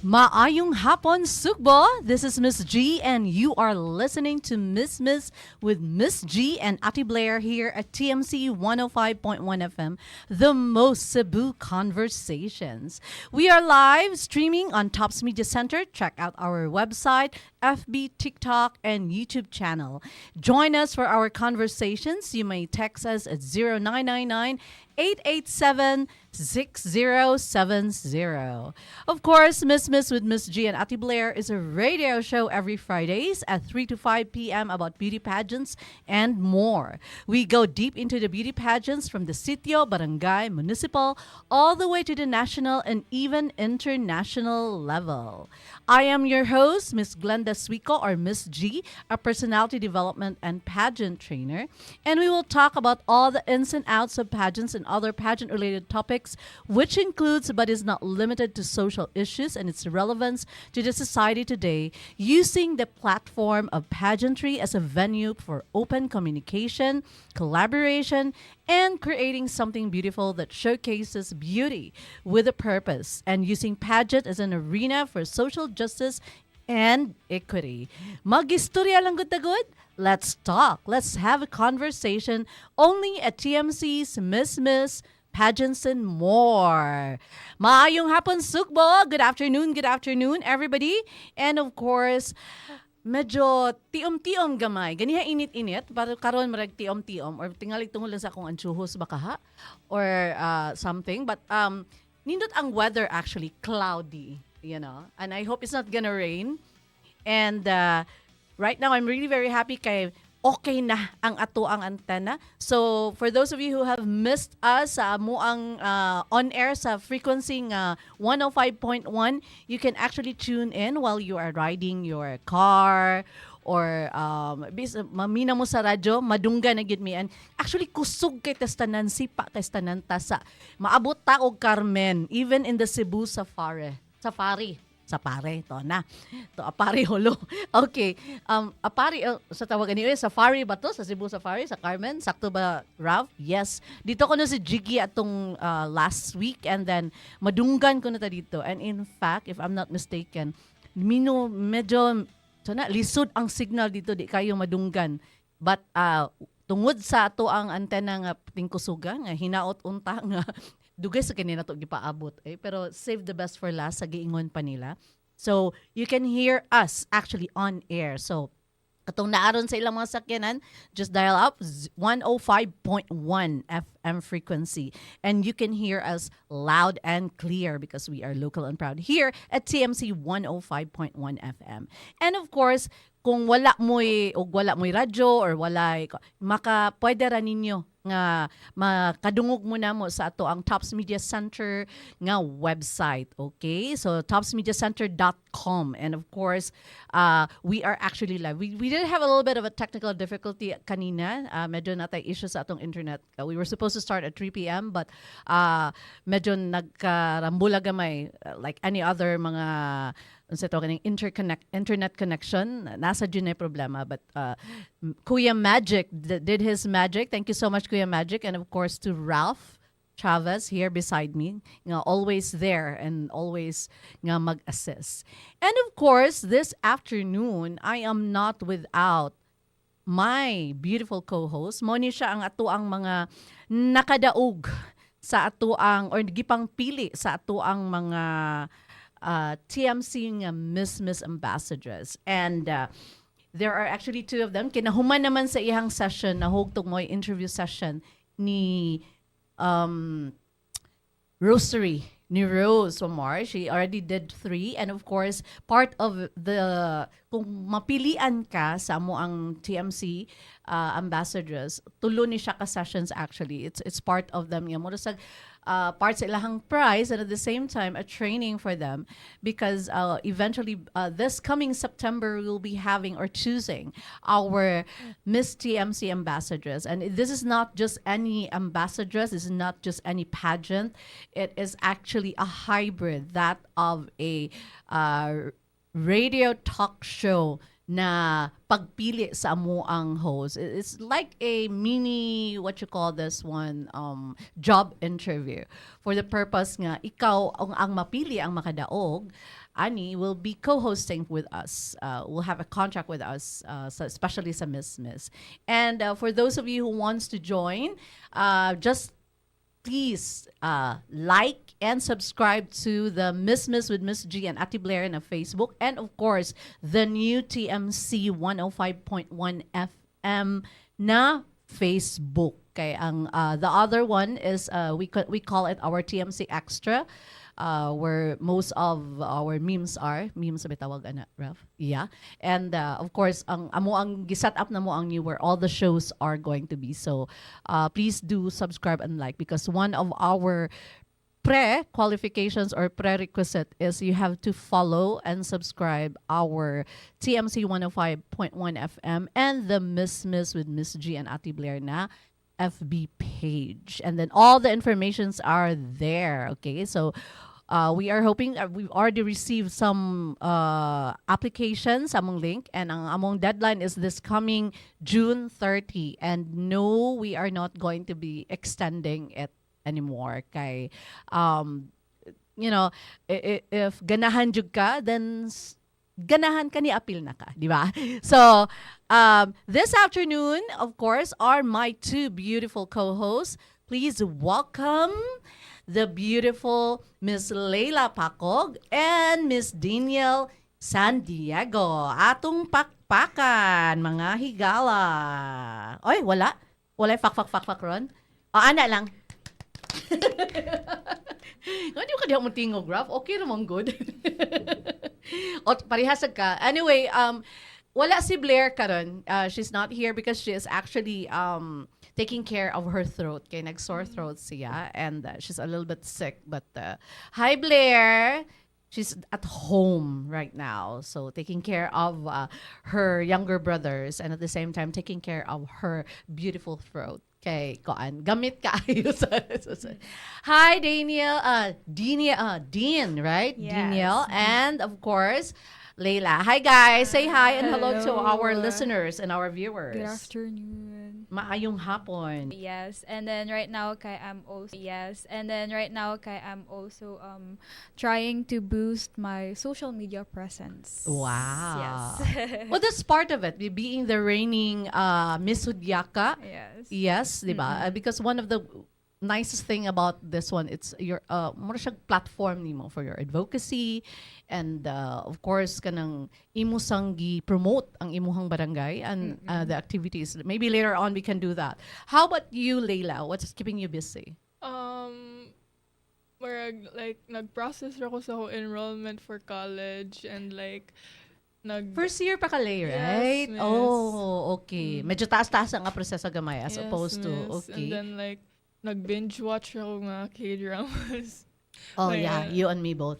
Maayong hapon, Sugbo. This is Miss G, and you are listening to Miss with Miss G and Ati Blair here at TMC 105.1 FM, the most Cebu conversations. We are live streaming on Tops Media Center. Check out our website, FB, TikTok, and YouTube channel. Join us for our conversations. You may text us at 0999 887 6070. Of course, Miss with Miss G and Ati Blair is a radio show every Fridays at 3 to 5 p.m. about beauty pageants and more. We go deep into the beauty pageants from the sitio, barangay, municipal, all the way to the national and even international level. I am your host, Miss Glenda Suico, or Miss G, a personality development and pageant trainer, and we will talk about all the ins and outs of pageants and other pageant-related topics, which includes but is not limited to social issues and its relevance to the society today, using the platform of pageantry as a venue for open communication, collaboration, and creating something beautiful that showcases beauty with a purpose, and using pageant as an arena for social justice and equity. Mag-istorya lang good na good? Let's talk. Let's have a conversation only at TMC's Miss Pageants and More. Maayong hapon, Sugbo. Good afternoon, everybody. And of course, medyo tiom-tiom gamay. Ganiha init-init. Para karon marag tiom-tiom. Or tingali tungol lang sa akong ansuhos baka ha. Or something. But nindot ang weather actually cloudy. You know. And I hope it's not gonna rain. And right now, I'm really very happy kay okay na ang ato ang antena. So, for those of you who have missed us sa amuang on-air sa frequency 105.1, you can actually tune in while you are riding your car or mamina mo sa radyo, madungga na gid mi. And actually, kusog kay testanan, sipa kay testanan tasa. Maabot ta og Carmen, even in the Cebu Safari, to na. To Apari Holo. Okay. Apari, sa tawag anyway, Safari ba to? Sa Cebu Safari? Sa Carmen? Sakto ba, Ralph? Yes. Dito ko na si Jiggy atong last week, and then madunggan ko na ta dito. And in fact, if I'm not mistaken, medyo lisod ang signal dito, di kayo madunggan. But tungod sa ato ang antena nga tingkusuga, nga hinaot unta nga dugay sa kanina to gipaabot pero save the best for last sa giingon pa nila. So you can hear us actually on air. So katong naaron sa ilang mga sakyanan, just dial up 105.1 FM frequency and you can hear us loud and clear because we are local and proud here at TMC 105.1 FM. And of course, kung wala mo'y radyo or pwede ra ninyo nga makadungog mo na mo sa ato ang Tops Media Center nga website. Okay? So, topsmediacenter.com. And of course, we are actually live. We did have a little bit of a technical difficulty kanina. Medyo natay issue sa atong internet. We were supposed to start at 3 p.m. but medyo nagkarambula gamay like any other mga internet connection, nasa dyan na problema. But Kuya Magic did his magic. Thank you so much, Kuya Magic. And of course, to Ralph Chavez here beside me, nga always there and always nga mag-assist. And of course, this afternoon, I am not without my beautiful co-host. Moni siya ang ato ang mga nakadaog sa ato ang, or gipang pili sa ato ang mga TMC Miss Ambassadress. And there are actually two of them. Kinahuman naman sa ihang session, nahugtog mo yung interview session ni Rose Omar. She already did 3. And of course, part of the, kung mapilian ka sa mo ang TMC ambassadress, tulo ni siya ka sessions actually. It's part of them. Yung part sa ilahang prize, and at the same time a training for them because eventually this coming September we'll be having or choosing our Miss TMC ambassadress. And this is not just any ambassadress, this is not just any pageant, it is actually a hybrid that of a radio talk show na pagpili sa amo ang host. It's like a mini, what you call this one, job interview. For the purpose nga, ikaw ang mapili ang makadaog, Ani will be co-hosting with us. Will have a contract with us, especially sa Miss. And for those of you who wants to join, just please like and subscribe to the Miss with Miss G and Ati Blair na Facebook, and of course the new TMC 105.1 FM na Facebook. Okay, ang the other one is we call it our TMC Extra. Where most of our memes are. Memes sa bitawag ana, Ralph. Yeah. And of course, ang giset up na mo ang new where all the shows are going to be. So please do subscribe and like, because one of our pre-qualifications or prerequisite is you have to follow and subscribe our TMC 105.1 FM and the Miss with Miss G and Ati Blair na FB page. And then all the informations are there. Okay, so we are hoping, we've already received some applications among link, and ang among deadline is this coming June 30. And no, we are not going to be extending it anymore. Kay, you know, if ganahan jud ka, then ganahan ka ni apil na ka, di ba? So, this afternoon, of course, are my two beautiful co-hosts. Please welcome the beautiful Miss Leila Pacog and Miss Danielle San Diego. Atong pakpakan, mga higala. Oy, wala? Wala fak ron? O, ana lang. Hindi ko kaya mo tingog, Graf. Okay naman, good. O, parihasag ka. Anyway, wala si Blair karon. She's not here because she is actually taking care of her throat. Kaya nag-sore throat siya. And she's a little bit sick. But, hi, Blair! She's at home right now. So, taking care of her younger brothers, and at the same time, taking care of her beautiful throat. Okay, koan. Gamit ka ayos. Hi, Daniel. Dean, right? Yes. Daniel. And, of course, Leila. Hi, guys. Say hi and hello to our listeners and our viewers. Good afternoon. Maayong hapon. Yes, and then right now I'm also trying to boost my social media presence. Wow. Yes. Well, that's part of it. Being the reigning Miss Hudyaka. Yes. Yes, di ba? Because one of the nicest thing about this one, it's your mura siyang platform nimo for your advocacy, and of course kanang imo sang gi-promote ang imuhang barangay and the activities. Maybe later on we can do that. How about you, Leila? What's keeping you busy? Like nag-process ako sa akong enrollment for college, and like First year pa ka, Lay, right? Yes, miss. Oh, okay. Medyo taas-taas ang proseso gamay as opposed to, miss. okay. And then like nag-binge watch ako nga K-dramas. Oh, Like, yeah. You and me both.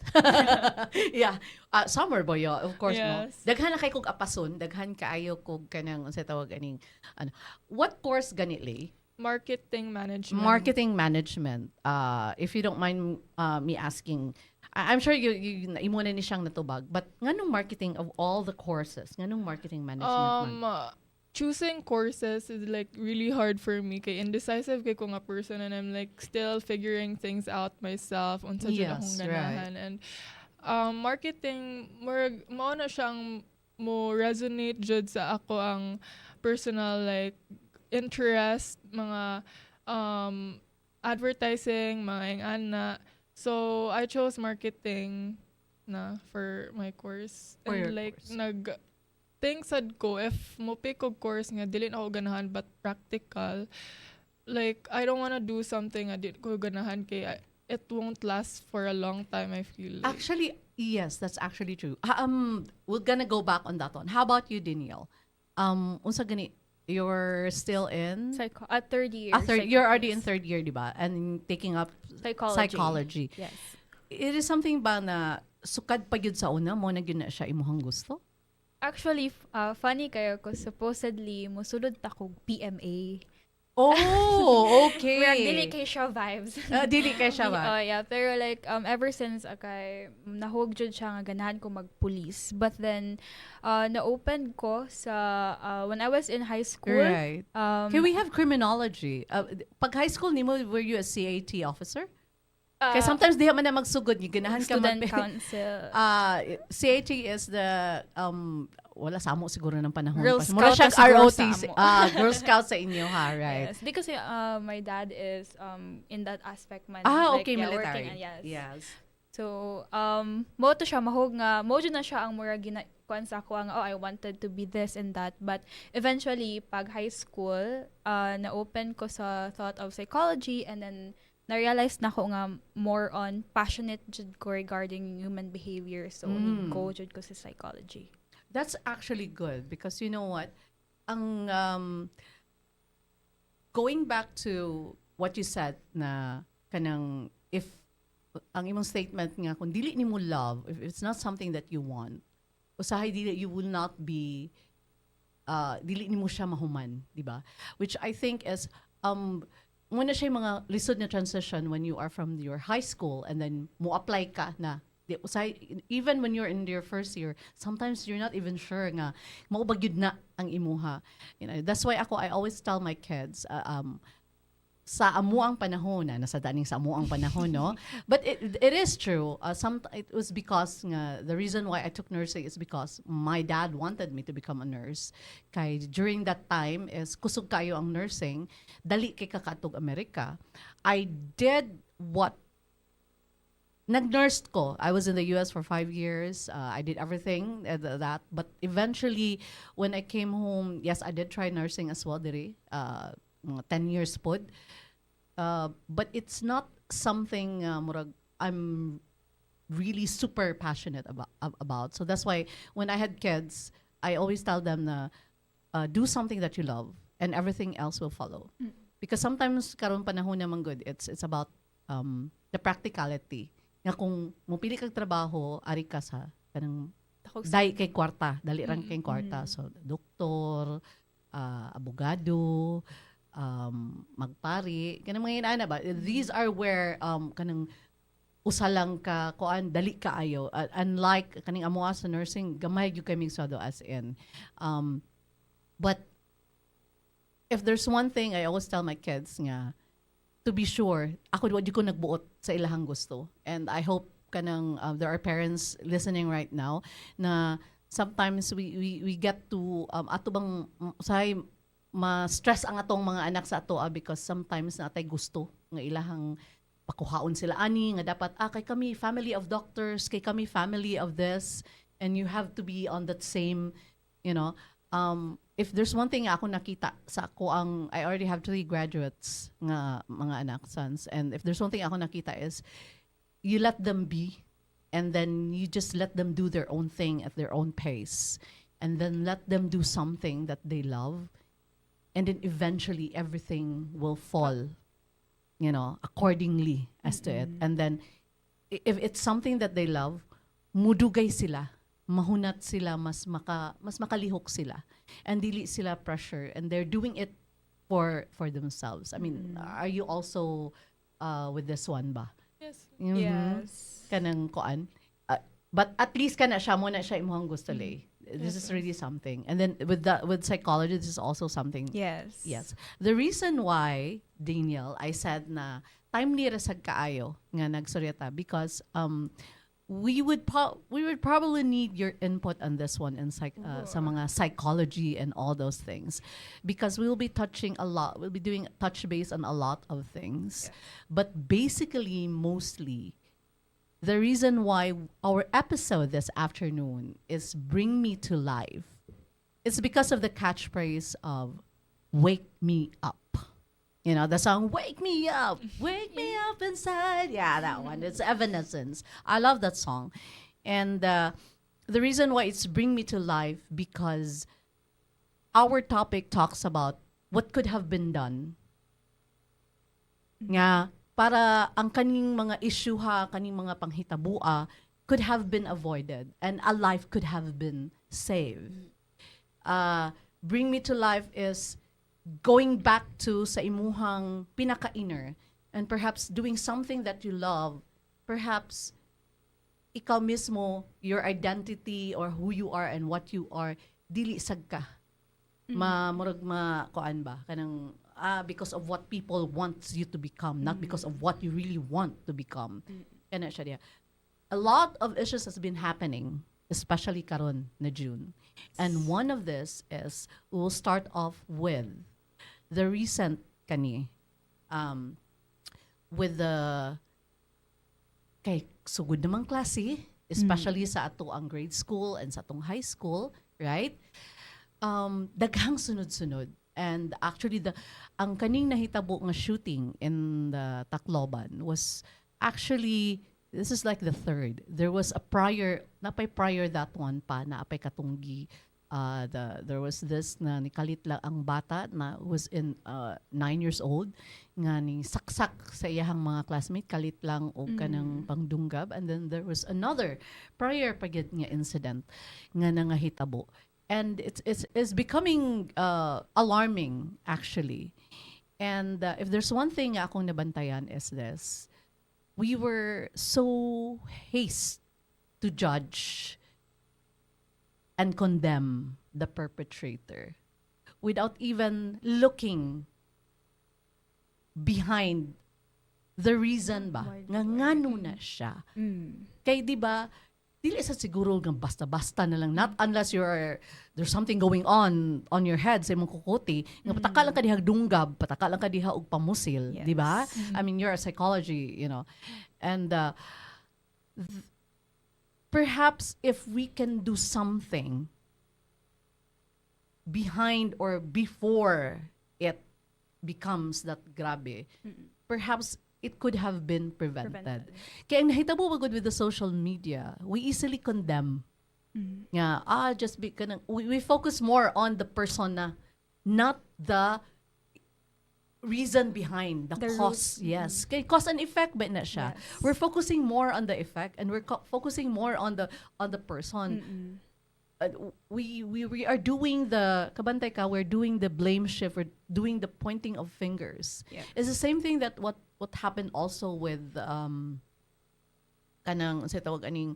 Yeah. Summer boy, of course, Yes. no? Daghan na kay kog apason. Daghan kaayo kog kanang, sa tawag aning, ano. What course ganitli? Marketing management. Marketing management. If you don't mind me asking, I'm sure you imo na ni siyang natubag, but nganong marketing of all the courses? Nganong marketing management man? Choosing courses is like really hard for me, kay indecisive kay ko nga person, and I'm like still figuring things out myself unsa jud akong ganahan. And marketing mao na siyang mo resonate jud sa ako ang personal like interest, mga advertising, mga ingana. So I chose marketing na for my course. For your and like course. think sad ko if mo pick og course nga dili na ako ganahan but practical, like I don't wanna do something nga dili ko ganahan kay it won't last for a long time, I feel like. Actually, yes, that's actually true. We're gonna go back on that one. How about you, Danielle? Unsa gani? You're still in Third year. you're already in third year, di ba? And taking up psychology. Yes. It is something ba na sukad pa gyud sa una mo na gyud na siya imuhang gusto? Actually, funny kayo ko supposedly mosulod ta kog PMA. Oh, okay. Murag dili kay siya vibes. Dili kay siya ba? Oh yeah, pero like ever since akay nahug jud siya nga ganahan ko magpulis. But then na-open ko sa when I was in high school. Right. Okay, we have criminology. Pag high school nimo, were you a CAT officer? Kaya sometimes diha man na magsugod ni ganahan ka Student council. CAT is the wala samo siguro ng panahon Girl pa. Mura Scout siyang na siguro ROTC. samo. Girl Scout sa inyo ha, right? Yes, because my dad is in that aspect man. Okay, yeah, military. Working, yes. Yes. So, mo to siya mahog nga, mo dyan na siya ang mura kuan sa ako ang, I wanted to be this and that. But eventually, pag high school, na-open ko sa thought of psychology and then na-realize na ko nga more on passionate jud ko regarding human behavior. So, go jud ko sa psychology. That's actually good because you know what? Ang going back to what you said na kanang if ang imong statement nga kung dili nimo love, if it's not something that you want, usahay dili you will not be dili nimo siya mahuman, di ba? Which I think is muna siya yung mga lisod na transition when you are from your high school and then mo apply ka na even when you're in your first year, sometimes you're not even sure nga mao ba gyud na ang imuha. You know, that's why I always tell my kids sa amuang panahon nasa daning sa amuang panahon no. But it is true. It was because nga the reason why I took nursing is because my dad wanted me to become a nurse. Kay during that time is kusog kayo ang nursing, dali kay kakatog Amerika. I did what nag-nurse ko. I was in the US for 5 years. I did everything that. But eventually, when I came home, yes, I did try nursing as well, diri. 10 years pod. But it's not something murag I'm really super passionate about. So that's why when I had kids, I always tell them na do something that you love and everything else will follow. Because sometimes karon panahon naman good, it's about the practicality. Nga kung mupili kag trabaho, ari ka sa kanang dai kay kwarta, dali rang kay kwarta. So doktor, abogado, magpari, kanang mga inaana ba? These are where kanang usalang ka kuan dali kaayo. Unlike kaning amoa sa nursing, gamay gyud kay migsado as in. But if there's one thing I always tell my kids nga to be sure, ako di ko nagbuot sa ilahang gusto. And I hope kanang there are parents listening right now na sometimes we get to ato bang say ma-stress ang atong mga anak sa ato because sometimes natay gusto nga ilahang pakuhaon sila ani nga dapat kay kami family of doctors, kay kami family of this, and you have to be on that same, you know, if there's one thing ako nakita sa ako I already have 3 graduates nga mga anak sons, and if there's one thing ako nakita is you let them be and then you just let them do their own thing at their own pace and then let them do something that they love and then eventually everything will fall, you know, accordingly as to it. And then if it's something that they love, mudugay sila, mahunat sila, mas makalihok sila, and dili sila pressure, and they're doing it for themselves. I mean, are you also with this one ba? Yes. Yes. Kanang koan. But at least kana siya mo na siya imong gusto lay. This is really something. And then with psychology, this is also something. Yes. Yes. The reason why, Daniel, I said na timely ra sad kaayo nga nagsuryata because we would probably need your input on this one in sa mga psychology and all those things because we will be touching a lot. We'll be doing touch base on a lot of things. Yeah. But basically, mostly, the reason why our episode this afternoon is Bring Me to Life is because of the catchphrase of Wake Me Up. You know, the song, Wake Me Up inside. Yeah, that one. It's Evanescence. I love that song. And the reason why it's Bring Me to Life because our topic talks about what could have been done. Nga, para ang kaning mga issue kaning mga panghitabua could have been avoided and a life could have been saved. Bring Me to Life is going back to sa imuhang pinaka-inner and perhaps doing something that you love, perhaps ikaw mismo, your identity or who you are and what you are, dili sad ka. Murag kuan ba kanang because of what people want you to become, not because of what you really want to become. Kana siya diya. A lot of issues has been happening, especially karon na June. And one of this is, we'll start off with the recent kani, with the kay sugod namang klase, especially sa ato ang grade school and sa atong high school, right? Daghang sunod-sunod. And actually, ang kaning nahitabo nga shooting in the Tacloban was actually, this is like the third. There was a napay prior that one pa, naapay katunggi. There was this na nikalit lang ang bata na was in 9 years old, nga ni saksak sa iyahang mga classmate, kalit lang o kanang pangdunggab. And then there was another prior pagid nga incident nga nangahitabo. And it's becoming alarming, actually. And if there's one thing akong nabantayan is this: we were so haste to judge and condemn the perpetrator without even looking behind the reason ba nga ngano na siya. Kay di ba, dili sa siguro nga basta-basta na lang, not unless there's something going on your head sa imong kukuti, nga pataka lang ka diha dunggab, pataka lang ka diha og pamusil, di ba? I mean, you're a psychology, and perhaps if we can do something behind or before it becomes that grabe, perhaps it could have been prevented. Kaya ang nahitabo magod with the social media, we easily condemn. Nga, we focus more on the person na, not the reason behind the cause. Yes, kay cause and effect ba na siya. Yes. We're focusing more on the effect and we're focusing more on the person. We are doing the kabantay ka, we're doing the blame shift, we're doing the pointing of fingers. It's the same thing that what happened also with kanang sa tawag aning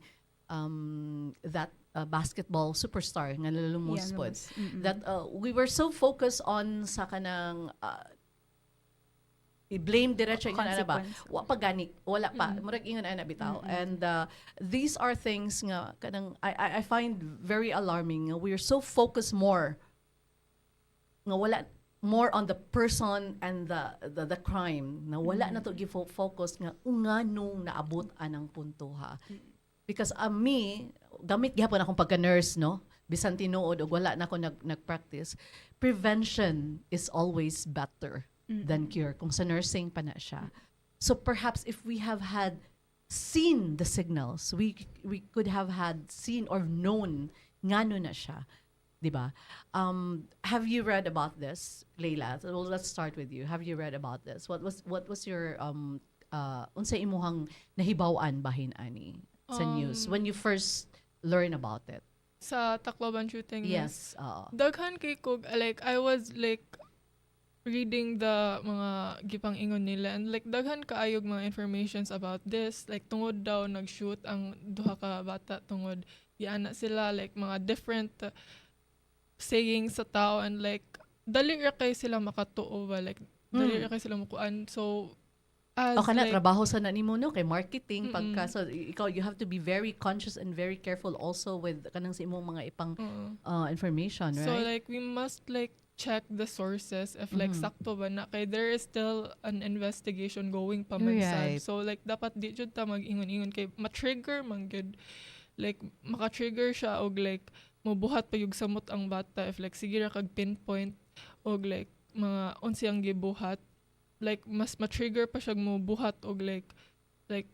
that basketball superstar nga nalulumos pod, that we were so focused on sa kanang i-blame diretso na ba wa pa gani wala pa murag ingon ana bitaw. And these are things nga kanang I find very alarming. We are so focused more nga wala more on the person and the crime na wala na to give focus nga nganong naabot anang punto ha. Because me gamit gyapon akong pagka-nurse, no, bisan tinuod og wala na ako nag-practice, prevention is always better than cure kung sa nursing pa na siya. So perhaps if we have had seen the signals, we could have had seen or known ngano na siya, di ba? Have you read about this, Leila? So let's start with you. Have you read about this? What was your unsa imuhang nahibaw-an bahin ani sa news when you first learn about it? Sa Tacloban shooting. Yes. Daghan kay kog, like, I was like reading the mga gipang ingon nila, and like daghan kaayog mga informations about this, like tungod daw nag-shoot ang duha ka bata, tungod giana sila, like mga different sayings sa tao, and like dali ra kay sila makatuo ba, like dali ra kay sila mukuan. So as kana like, trabaho sa nimo, no, kay marketing pagka, so ikaw you have to be very conscious and very careful also with kanang sa imong mga ipang information, right? So like we must like check the sources if like sakto ba na, kay there is still an investigation going pa man sad. Right. So like dapat di jud ta mag-ingon-ingon kay ma-trigger man gud, like maka-trigger siya og like mobuhat pa yung samot ang bata if like sige ra kag pinpoint og like mga unsi ang gibuhat, like mas ma-trigger pa siya mobuhat og like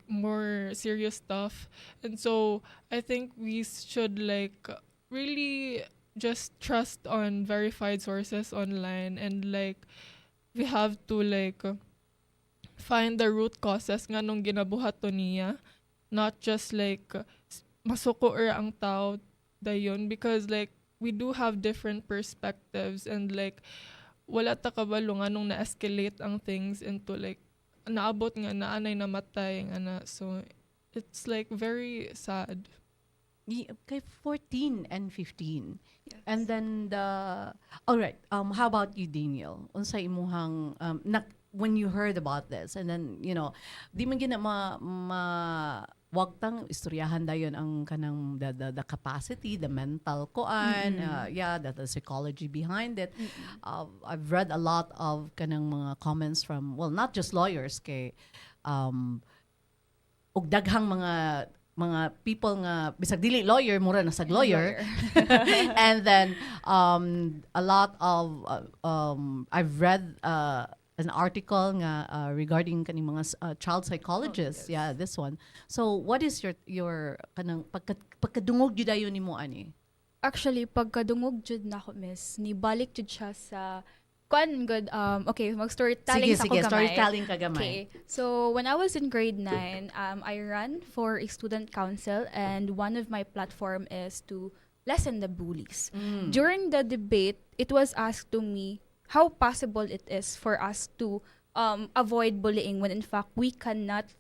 more serious stuff. And so I think we should like really just trust on verified sources online, and like we have to like find the root causes nga nung ginabuhat to niya, not just like masuko ang tao dayon, because like we do have different perspectives, and like wala ta kabalo nga nung na-escalate ang things into like naabot nga naanay namatay nga na. So it's like very sad. Kay 14 and 15. Yes. And then all right, how about you, Daniel? Unsa imuhang when you heard about this, and then di man gina wag tang istoryahan dayon ang kanang the capacity, the mental koan, the psychology behind it. I've read a lot of kanang mga comments from, well, not just lawyers kay og daghang mga people nga bisag dili lawyer, mura na sag lawyer. And then a lot of I've read an article nga regarding kaning mga child psychologists. Yes. Yeah, this one. So what is your kanang pagkadungog jud ayon nimo ani? Actually, pagkadungog jud na ako, miss, ni balik jud siya sa kuan good. Okay, mag-storytelling sa Sige, ako gamay. storytelling ka gamay. Okay. So, when I was in grade 9, I ran for a student council, and one of my platform is to lessen the bullies. During the debate, it was asked to me how possible it is for us to avoid bullying when in fact we cannot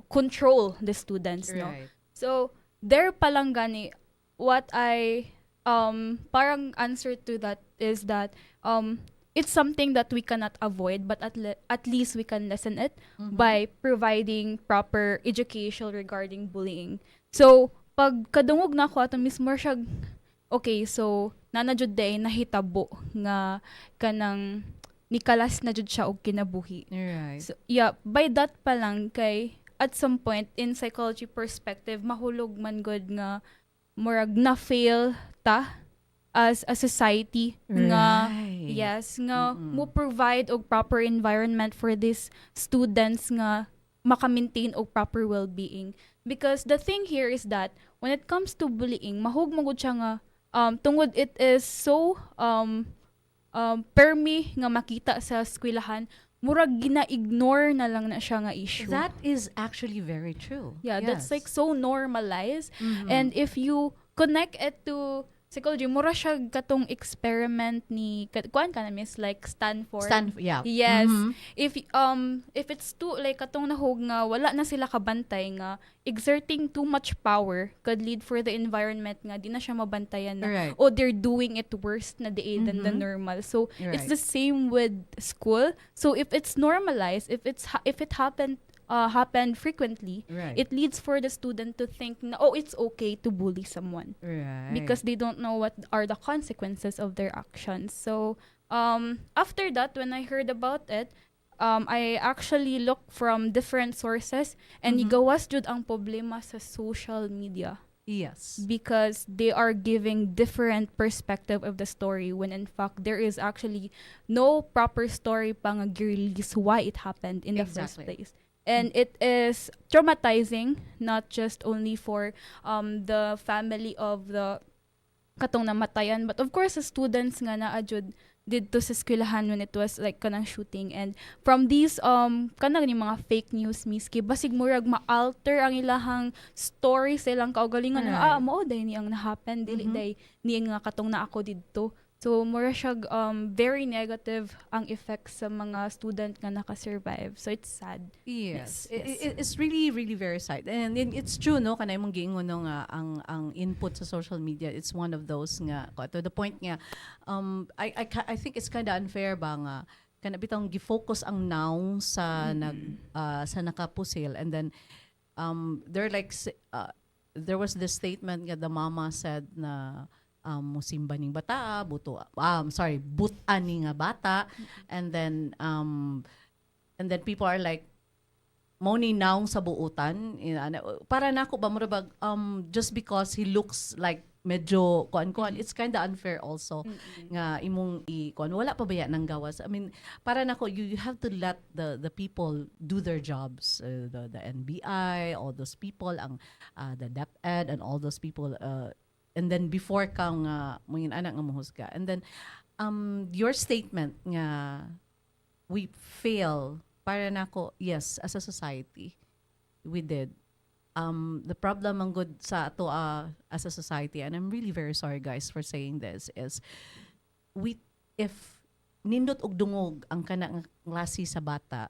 control the students, no? Right. So, there palang gani, what I parang answer to that is that it's something that we cannot avoid, but at least we can lessen it by providing proper education regarding bullying. So, pag kadungog na ako ato mismo siya, okay, so nana jud day nahitabo nga kanang nikalas na jud siya og kinabuhi. Right. So, yeah, by that pa lang kay at some point in psychology perspective mahulog man good nga murag na fail ta as a society nga Right. yes nga mo provide og proper environment for these students nga maka-maintain og proper well-being, because the thing here is that when it comes to bullying mahug mo gud siya nga tungod it is so permi nga makita sa eskwelahan, murag gina-ignore na lang na siya nga issue. That is actually very true. Yeah, that's Yes. like so normalized. And if you connect it to psychology, mura siya katong experiment ni kuan ka na, miss, like Stanford. Yeah. Yes. Mhm. If it's too like katong nahog nga wala na sila kabantay nga exerting too much power could lead for the environment nga di na siya mabantayan na Right. oh, they're doing it worse na than the normal. So it's Right. the same with school. So if it's normalized, if it happened frequently, Right. it leads for the student to think na, oh, it's okay to bully someone Right. because they don't know what are the consequences of their actions. So after that, when I heard about it, I actually looked from different sources, and igawas jud ang problema sa social media Yes. because they are giving different perspective of the story when in fact there is actually no proper story pang release why it happened in the first Exactly. place. And it is traumatizing, not just only for the family of the katong namatayan, but of course the students nga naa jud didto sa eskwelahan when it was like kanang shooting. And from these kanang ni mga fake news miski basig murag ma-alter ang ilahang story sa ilang kaugalingon nga Right. mao day ni ang na-happen dili day ni nga katong naa ako didto. So mura siya very negative ang effects sa mga student nga naka-survive. So it's sad. Yes. Yes. It's really, really very sad. And it's true, no? Kanay mong giingon no, nga ang input sa social media, it's one of those nga, to the point nga, I think it's kind of unfair ba nga, kana bitang gifocus ang now sa sa nakapusil, and then they're like there was this statement nga the mama said na musimba ning bata, butan ni nga bata, and then people are like mo ni naong sa buutan, para nako ba murabag just because he looks like medyo kuan it's kind of unfair also nga imong kuan wala pa baya nang gawas. I mean, para nako you have to let the people do their jobs, the NBI, all those people, ang the DepEd and all those people, and then before kang mungin anak nga mohusga, and then your statement nga we fail, para nako yes, as a society we did. The problem ang good sa ato as a society, and I'm really very sorry guys for saying this, is we if nindot og dungog ang kanang klase sa bata,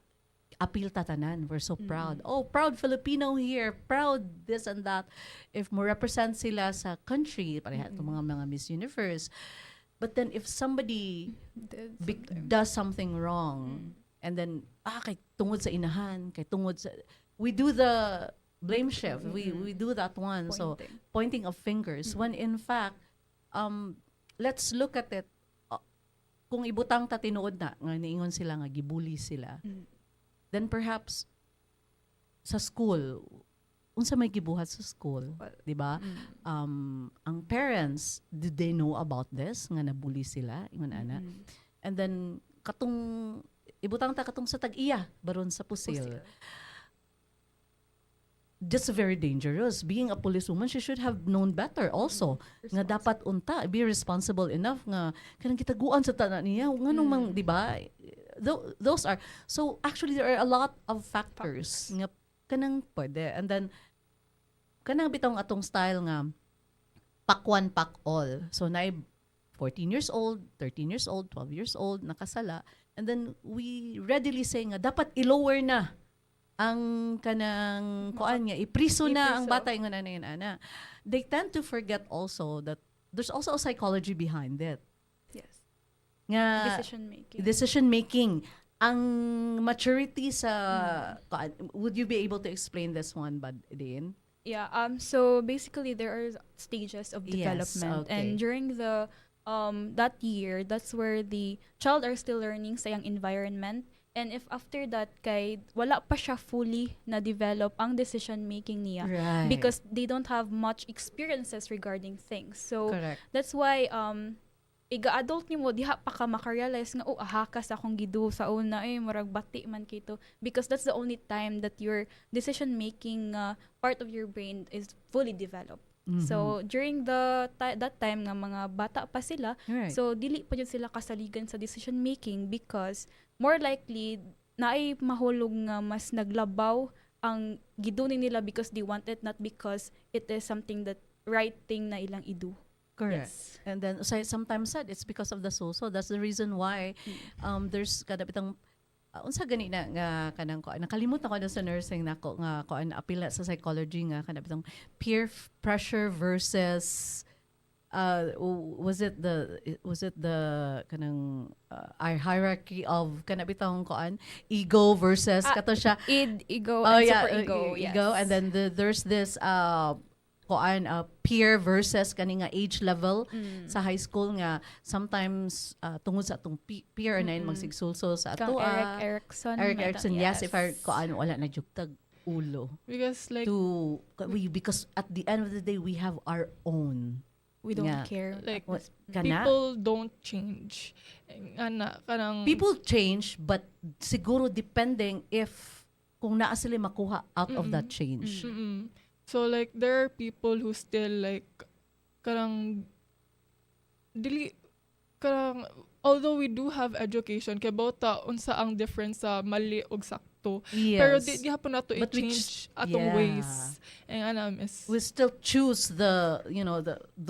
appeal tatanan. We're so proud. Oh, proud Filipino here. Proud this and that. If mo represent sila sa country, pareha itong mga Miss Universe. But then if somebody does something wrong, and then, kay tungod sa inahan, kay tungod sa... We do the blame shift. We do that one. So, pointing of fingers. When in fact, let's look at it. Kung ibutang ta tinuod na, nga niingon sila nga, gibuli sila, then perhaps sa school, unsa may gibuhat sa school, di ba? Ang parents, did they know about this nga nabuli sila, ingon ana? And then katong ibutang ta katong sa tag-iya baron sa pusil. Just very dangerous. Being a policewoman, she should have known better also. Nga dapat unta, be responsible enough nga kanang kitaguan sa tanan niya. Nganong mang, di ba? Those are, so actually there are a lot of factors nga kanang pwede. And then, kanang bitong atong style nga, pack one, pack all. So, na 14 years old, 13 years old, 12 years old, nakasala. And then, we readily say nga, dapat i-lower na ang kanang kuan nga ipriso na ang bata ingon ana. They tend to forget also that there's also a psychology behind it. Yes. Nga decision making. Ang maturity sa would you be able to explain this one, Bad Dean? Yeah, so basically there are stages of development, and during the that year, that's where the child are still learning sa yung environment. And if after that, kay wala pa siya fully na-develop ang decision-making niya. Right. Because they don't have much experiences regarding things. So, correct. That's why, iga-adult ni mo, diha pa ka makarealize nga, ahakas akong gidu sa una, marag bati man kito. Because that's the only time that your decision-making part of your brain is fully developed. So, during that time nga mga bata pa sila, so dili pa yun sila kasaligan sa decision-making because more likely, naay mahulog nga mas naglabaw ang gidunin nila because they want it, not because it is something that right thing na ilang idu. Correct. Yes. And then, so I sometimes said, it's because of the so-so. That's the reason why there's kadapitang unsa gani na nga kanang ko nakalimutan ko na sa nursing nako nga ko apila sa psychology nga kanapitang peer pressure versus was it the kanang hierarchy of kanabitang koan ego versus kato siya ego and super ego, yes. Ego, and then there's this koan peer versus kani nga age level sa high school nga sometimes tungod sa atong peer na magsigsulso sa ato Eric Erickson yes if I koan wala na jugtag ulo because like because at the end of the day we have our own. We don't care. Like, people don't change. People change, but siguro depending if kung naa sila makuha out of that change. So, like, there are people who still, like, although we do have education, kaya bauta, unsa ang difference sa mali ug sakto. Yes. Pero di hapon nato i-change atong ways. We still choose the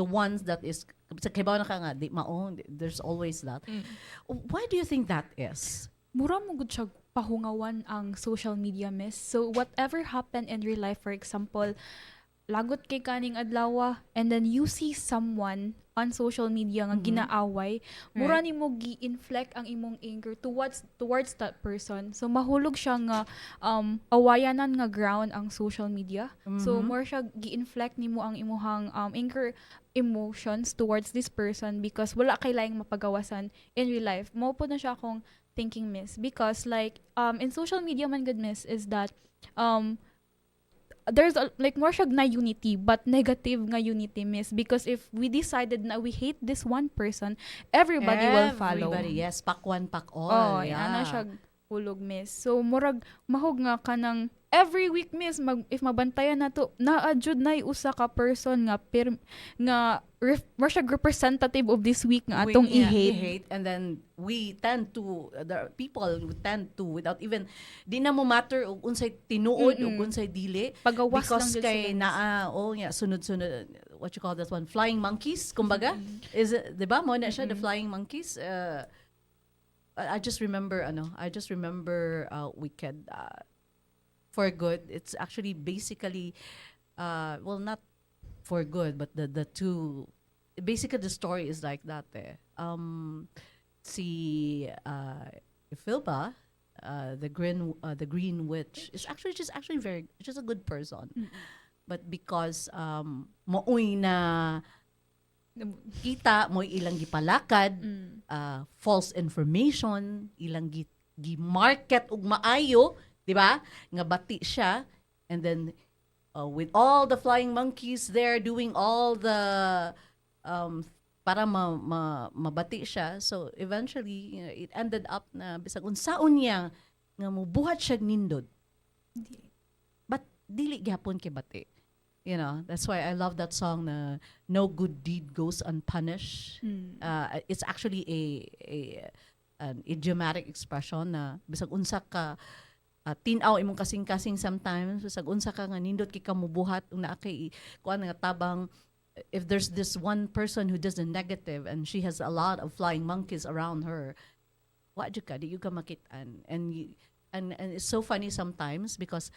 ones that is sa kibaw na ka nga di maong there's always that. Why do you think that is? Mura mo gud siya pahungawan ang social media, miss. So whatever happened in real life, for example, lagot kay kaning adlaw and then you see someone on social media nga ginaaway, mura nimo gi-inflect ang imong anger towards that person. So mahulog siya nga awayanan nga ground ang social media. So more siya gi-inflect nimo ang imong anger emotions towards this person because wala kay laing mapagawasan in real life. Mao po na siya akong thinking, miss, because like in social media man good, miss, is that there's like more siya na unity but negative nga unity, miss, because if we decided na we hate this one person, everybody will follow. Yes, pack one, pack all. Ana siya hulog, miss. So murag mahog nga kanang every week, miss, if mabantayan na to, na-adjud na usa ka person nga representative of this week nga atong i-hate. And then we tend to, the people would tend to, without even, di na mo matter ug unsay tinuod ug unsay dili. Pagawas lang Because gyud kay sila, miss. sunod-sunod, what you call that one, flying monkeys, kumbaga. Is it, di ba, mo na siya, the flying monkeys? I just remember Wicked, for good. It's actually basically well, not for good, but the two, basically the story is like that si Philba, the green witch is actually just a good person. But because mo'oy na kita mo ilang gipalakad, false information, ilang gi-market ug maayo, di ba? Nga bati siya, and then with all the flying monkeys there doing all the para mabati siya. So eventually, it ended up na bisag unsaon niya nga mubuhat siya nindot. But dili gyapon kay bati. You know, that's why I love that song na no good deed goes unpunished. It's actually an idiomatic expression na bisag unsa ka tinaw imong kasing-kasing sometimes, bisag unsa ka nga nindot kay kamubuhat ug naa kay kuan nga tabang, if there's this one person who does the negative and she has a lot of flying monkeys around her, wa jud ka di you ka makit-an. And it's so funny sometimes because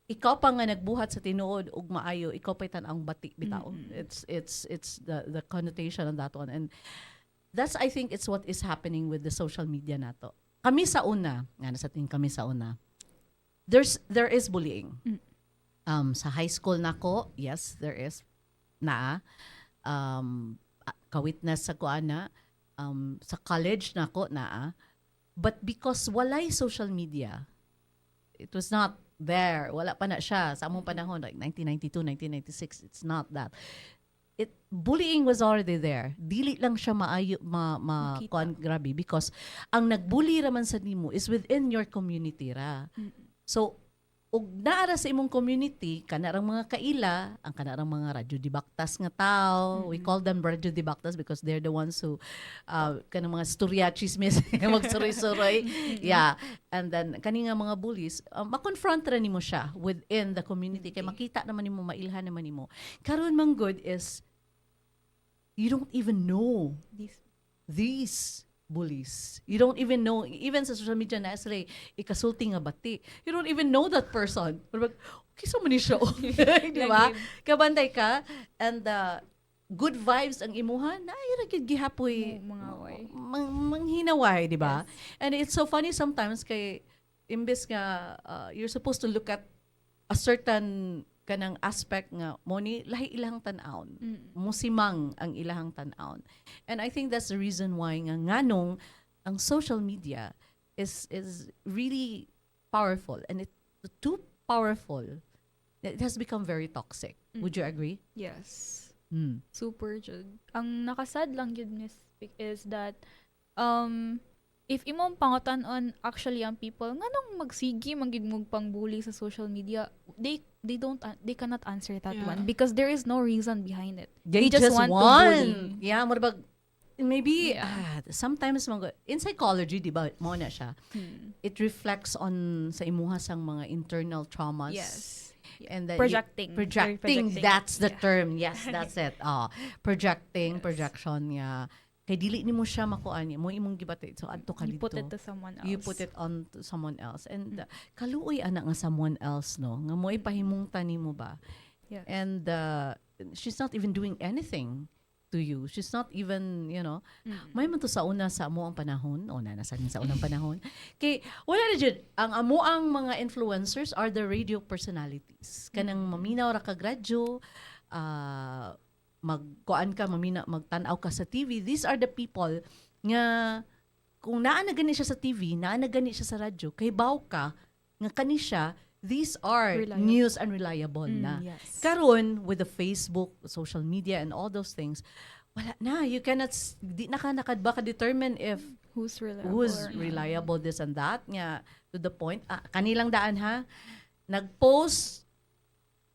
ikaw pa nga nagbuhat sa tinuod ug maayo, ikaw pa'y tan-ang bati bitaw. It's the connotation on that one, and that's, I think, it's what is happening with the social media nato. Kami sa una, sa tingin kami sa una, there is bullying. Sa high school nako, yes, there is na ka-witness sa kuana, sa college nako na, but because walay social media, it was not there. Wala pa na siya sa among panahon, like 1992, 1996. It's not that. Bullying was already there. Dili lang siya maayo kuan grabe because ang nagbully raman sa nimo is within your community ra. So ug naara sa imong community kanarang mga kaila, ang kanarang mga radyo dibaktas nga tao. We call them radyo dibaktas because they're the ones who kanang mga storya chismis magsuroy-suroy. Yeah. And then kani nga mga bullies, ma-confront ra nimo siya within the community kay makita naman nimo, mailhan naman nimo. Karon man good is you don't even know these bullies. You don't even know, even sa social media na sila ikasulti nga bati. You don't even know that person. Okay, so many show. Di ba? Kabantay ka, and good vibes ang imuha, na ay gihapoy manghinaway, di ba? Yes. And it's so funny sometimes kay imbes nga you're supposed to look at a certain kanang aspect nga mo ni lahi ilahang tan-aon, musimang ang ilahang tan-aon. And I think that's the reason why nga nganong ang social media is really powerful, and it's too powerful. It has become very toxic. Would you agree? Yes. Super jud. Ang nakasad lang yun, Miss Vic, is that if imong pangutan-on actually ang people nganong magsigi manggid mo pangbully sa social media, they cannot answer that one because there is no reason behind it. They just want to bully. Yeah, murag maybe sometimes in psychology, di ba, mo na siya. It reflects on sa imuha sang mga internal traumas. Yes. And then projecting, that's the term. Yes, that's it. Projection, yeah. Kay dili nimo siya makuan mo imong gibati, so adto ka dito. You put it to someone else. You put it on to someone else, and kaluoy ana nga someone else, no, nga mo ipahimungtan nimo ba. Yes. And she's not even doing anything to you. She's not even, may man to sa una sa amo ang panahon, nasa sa unang panahon. Kay wala na jud ang amo ang mga influencers are the radio personalities. Kanang maminaw ra ka gradyo, magkuan ka, magtanaw ka sa TV. These are the people nga kung naa na gani siya sa TV, naa na gani siya sa radyo, kay baw ka nga kani siya, these are reliable. News and reliable na. Yes. Karon with the Facebook, social media and all those things, wala na. You cannot, di na ka nakadba ka determine if Who's reliable who's or not. reliable, this and that. Nga, to the point, kanilang daan ha, nag-post,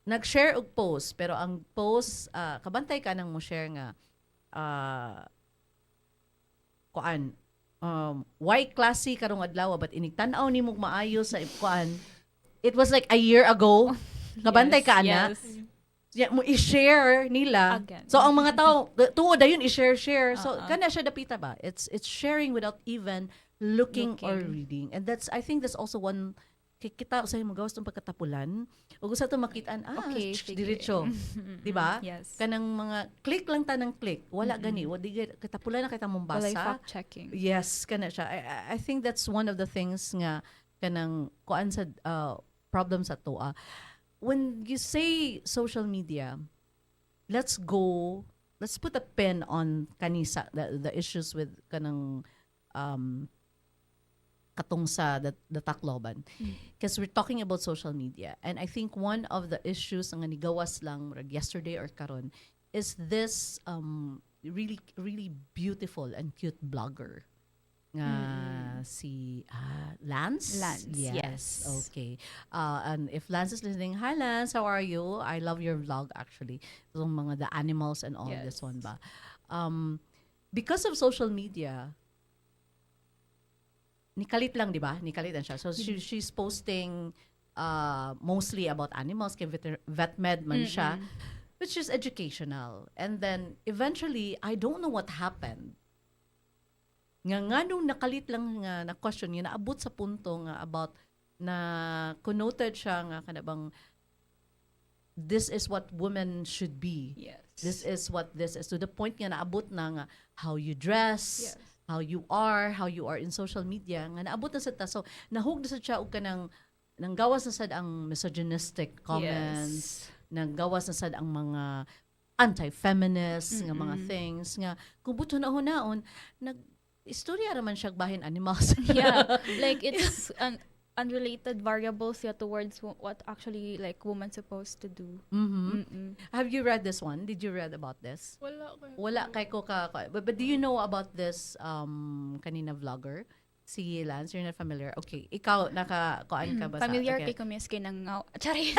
nag-share og post, pero ang post, kabantay ka nang mo share nga, kuan, why classy karong adlaw, but inigtanaw ni mo maayo sa kuan, it was like a year ago, kabantay ka ana, mo i-share nila. Again. So ang mga tao tuod dayon i-share. So kana siya dapita ba? It's sharing without even looking or reading. And that's, I think that's also one kita usay mo gawas tong pagkatapulan ug usa to makitaan Okay, diretso. Di ba? Yes. Kanang mga click lang tanang click. Wala gani, wadi katapulan na kita mong Walay basa. fact checking. Yes, kana siya. I think that's one of the things nga kanang kuan sa problem sa to. When you say social media, let's put a pin on kanisa the issues with kanang katong sa the Tacloban, because we're talking about social media, and I think one of the issues nga nigawas lang yesterday or karon is this really really beautiful and cute blogger nga si Lance. Yes. Okay. And if Lance is listening, hi Lance, how are you? I love your vlog actually. Yung mga the animals and all this one ba. Because of social media, nikalit lang, di ba? Nikalitan siya. So she's posting mostly about animals, kay vet med man siya, which is educational. And then eventually, I don't know what happened. Nga nung nakalit lang nga na question nga naabot sa punto nga about na connoted siya nga kanabang this is what women should be. Yes. This is what this is, to the point nga naabot na nga how you dress, Yes. how you are in social media nga naabot na sa ta. So nahug na sa siya og kanang nanggawas na sad ang misogynistic comments, nanggawas na sad ang mga anti-feminist nga mga things nga kung buto na hunaon istorya raman siya bahin animals. Yeah, like it's an unrelated variables towards what actually like woman supposed to do. Have you read this one? Did you read about this? Wala kay ko but do you know about this kanina vlogger? Si Lance, you're not familiar. Okay, ikaw naka-kuan ka ba sa Familiar okay. kay kumiskin ng Charis.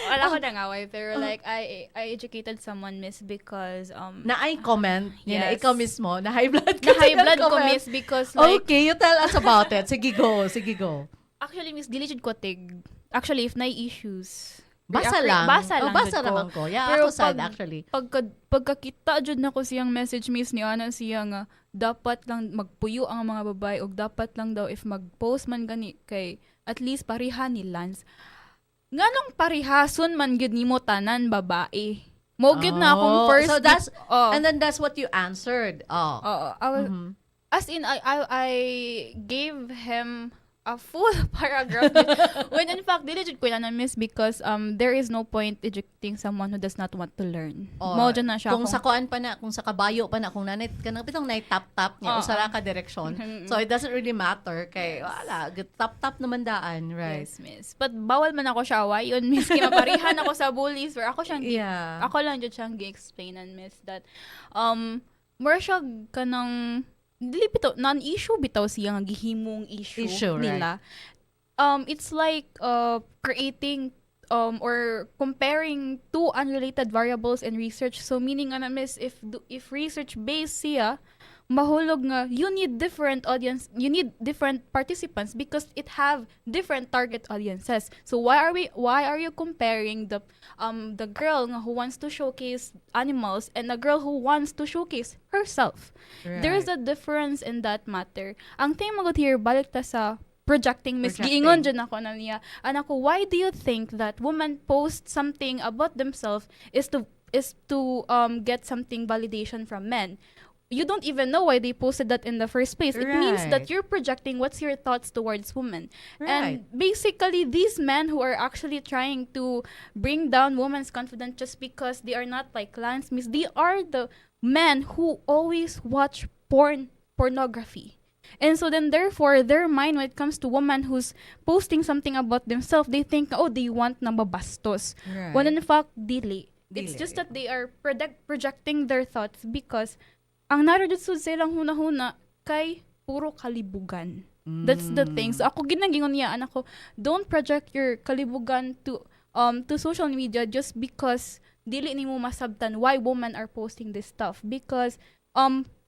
Wala ko nangaway pero like I educated someone miss because Na I comment, na Yes. ikaw mismo, na high blood ka. na high blood ko comment. miss because like Okay, you tell us about it. Sige go. actually miss diligent ko tig. Actually if na issues Basa Actually, lang. Basa lang. Basa jud ko. naman ko. Yeah, Pero ako sad actually. Pagkakita jud na ko siyang message miss ni ana siya nga dapat lang magpuyo ang mga babae og dapat lang daw if mag-post man gani kay at least pariha ni Lance. Nganong parihason man gyud nimo tanan babae. Mo gyud na akong first So that's and then that's what you answered. I was, as in I gave him a full paragraph when in fact dili jud ko na miss because there is no point educating someone who does not want to learn. Mo jud na siya kung akong- sa kuan pa na, kung sa kabayo pa na, kung nanay kanang bitong nay tap usara ka direksyon. So it doesn't really matter kay wala, tap naman daan, right? Yes, miss. But bawal man ako siya awayon, miss. Kaya maparihan ako sa bullies or ako siyang Yeah. ako lang jud siyang gi-explainan, miss, that more siya kanang dili bitaw non-issue bitaw siya nga gihimong issue nila. It's like creating or comparing two unrelated variables in research. So meaning ana miss if research based siya mahulog nga you need different audience, you need different participants because it have different target audiences. So why are you comparing the girl nga who wants to showcase animals and the girl who wants to showcase herself? Right. There is a difference in that matter. Ang thing magod here balik ta sa projecting, miss, Projecting. giingon dyan ako na niya anak ko, why do you think that women post something about themselves is to get something validation from men? You don't even know why they posted that in the first place. It means Right. that you're projecting what's your thoughts towards women. Right. And basically, these men who are actually trying to bring down women's confidence just because they are not like Lance, miss, they are the men who always watch pornography. And so then therefore, their mind when it comes to women who's posting something about themselves, they think, oh, they want na mabastos. Right. When in fact, dili. It's Dili. just that they are projecting their thoughts because ang naradusod silang huna-huna kay puro kalibugan. That's the thing. So ako ginagingon niya anak ko, don't project your kalibugan to social media just because dili nimo masabtan why women are posting this stuff because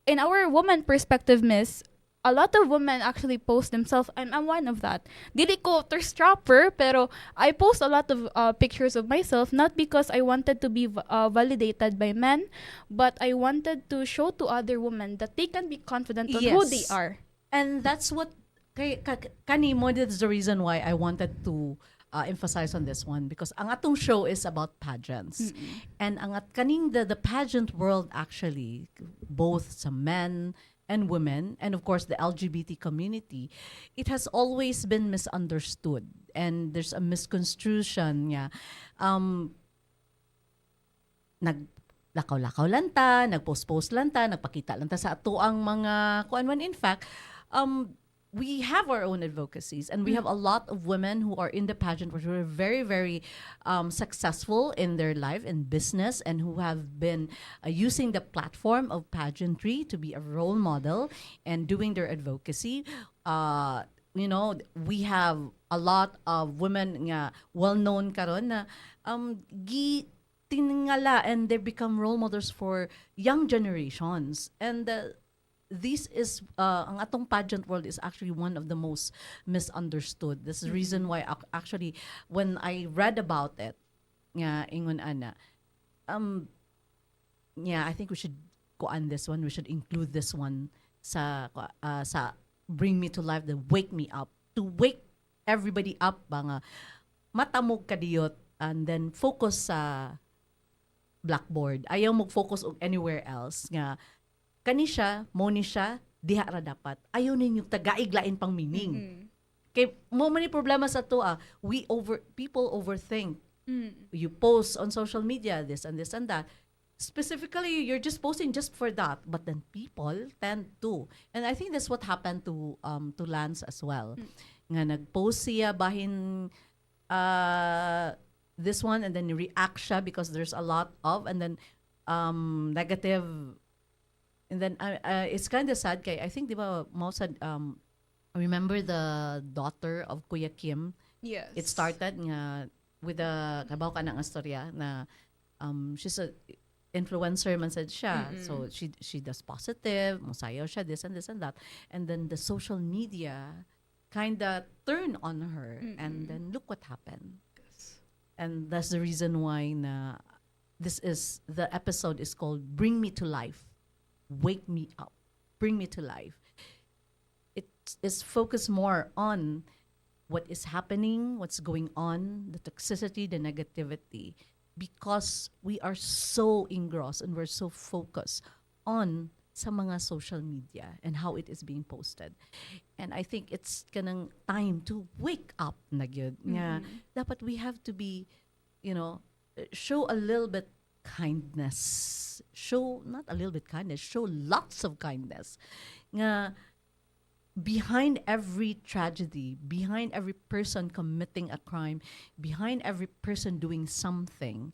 in our woman perspective, miss, a lot of women actually post themselves. I'm one of that. Dili ko thirst trapper, pero I post a lot of pictures of myself, not because I wanted to be validated by men, but I wanted to show to other women that they can be confident on who they Yes. are. And that's what kanimo, that's the reason why I wanted to emphasize on this one, because ang atong show is about pageants. And ang kaning the pageant world, actually, both sa men and women, and of course the LGBT community, it has always been misunderstood, and there's a misconstruction niya. Naglakaw-lakaw lang ta, nagpost-post lang ta, nagpakita lang ta sa ato ang mga kuan man. In fact, we have our own advocacies, and we have a lot of women who are in the pageant who are very, very successful in their life, in business, and who have been using the platform of pageantry to be a role model and doing their advocacy. We have a lot of women nga well-known karon na tingala, and they become role models for young generations. And this is ang atong pageant world is actually one of the most misunderstood. This is the reason why actually when I read about it, nga ingon ana, I think we should kuan this one. We should include this one sa Bring Me to Life, the Wake Me Up, to wake everybody up ba nga matamog kadiyot, and then focus sa blackboard. Ayaw mag-focus og anywhere else nga kani siya, mo ni siya, diha ra dapat. Ayaw ninyo tagaiglain pang meaning. Kay mo man ni problema sa to people overthink. You post on social media this and this and that. Specifically, you're just posting just for that, but then people tend to. And I think that's what happened to Lance as well. Nga nag-post siya bahin this one, and then react siya because there's a lot of, and then negative. And then it's kind of sad kay I think di ba most remember the daughter of Kuya Kim? Yes. It started nga with a kabaw ka ng astorya na she's a influencer man said siya. So she does positive, musayaw siya, this and this and that. And then the social media kind of turned on her, and then look what happened. Yes. And that's the reason why the episode is called Bring Me to Life. Wake me up, bring me to life. It is focused more on what is happening, what's going on, the toxicity, the negativity, because we are so engrossed and we're so focused on sa mga social media and how it is being posted. And I think it's kanang time to wake up na gyud nga dapat we have to be, show a little bit kindness. Show not a little bit kindness, show lots of kindness. Nga behind every tragedy, behind every person committing a crime, behind every person doing something,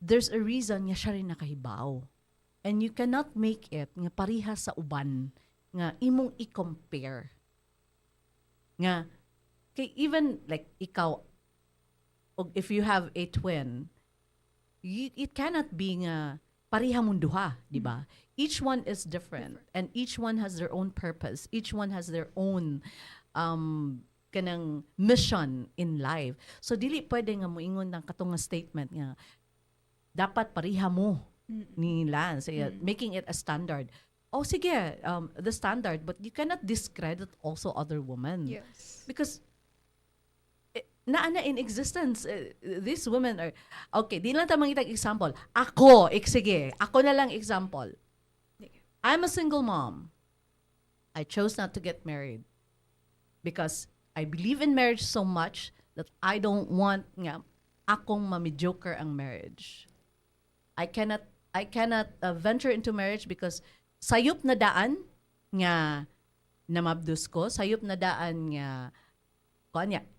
there's a reason nga siya rin nakahibaw. And you cannot make it nga pariha sa uban nga imong i-compare. Nga kay even like ikaw, if you have a twin, it cannot be nga pareha mong duha, di ba? Each one is different, and each one has their own purpose. Each one has their own kanang mission in life. So dili pwede nga moingon ng katong nga statement nga dapat pareha mo ni Lance, making it a standard. Oh sige, the standard, but you cannot discredit also other women. Yes. Because na in existence, these women are, okay, di lang tayo mangitag example. Sige, ako na lang example. I'm a single mom. I chose not to get married because I believe in marriage so much that I don't want nga akong mamediocre ang marriage. I cannot venture into marriage because sayop na daan nga namabdus ko, sayop na daan nga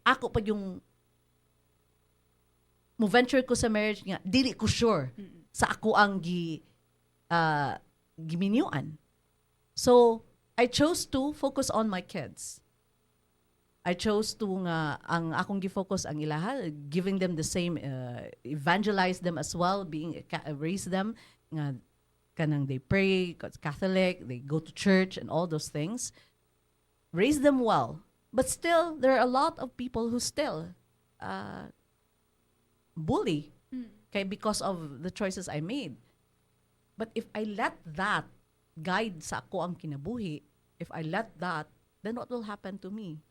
ako pa yung mo venture ko sa marriage nga, dili ko sure sa ako ang giminyuan. So, I chose to focus on my kids. I chose to nga ang akong gi-focus ang ilaha, giving them the same, evangelize them as well, raise them nga kanang they pray, Catholic, they go to church and all those things. Raise them well. But still, there are a lot of people who still bully because of the choices I made. But if I let that guide sa ako ang kinabuhi, if I let that, then what will happen to me?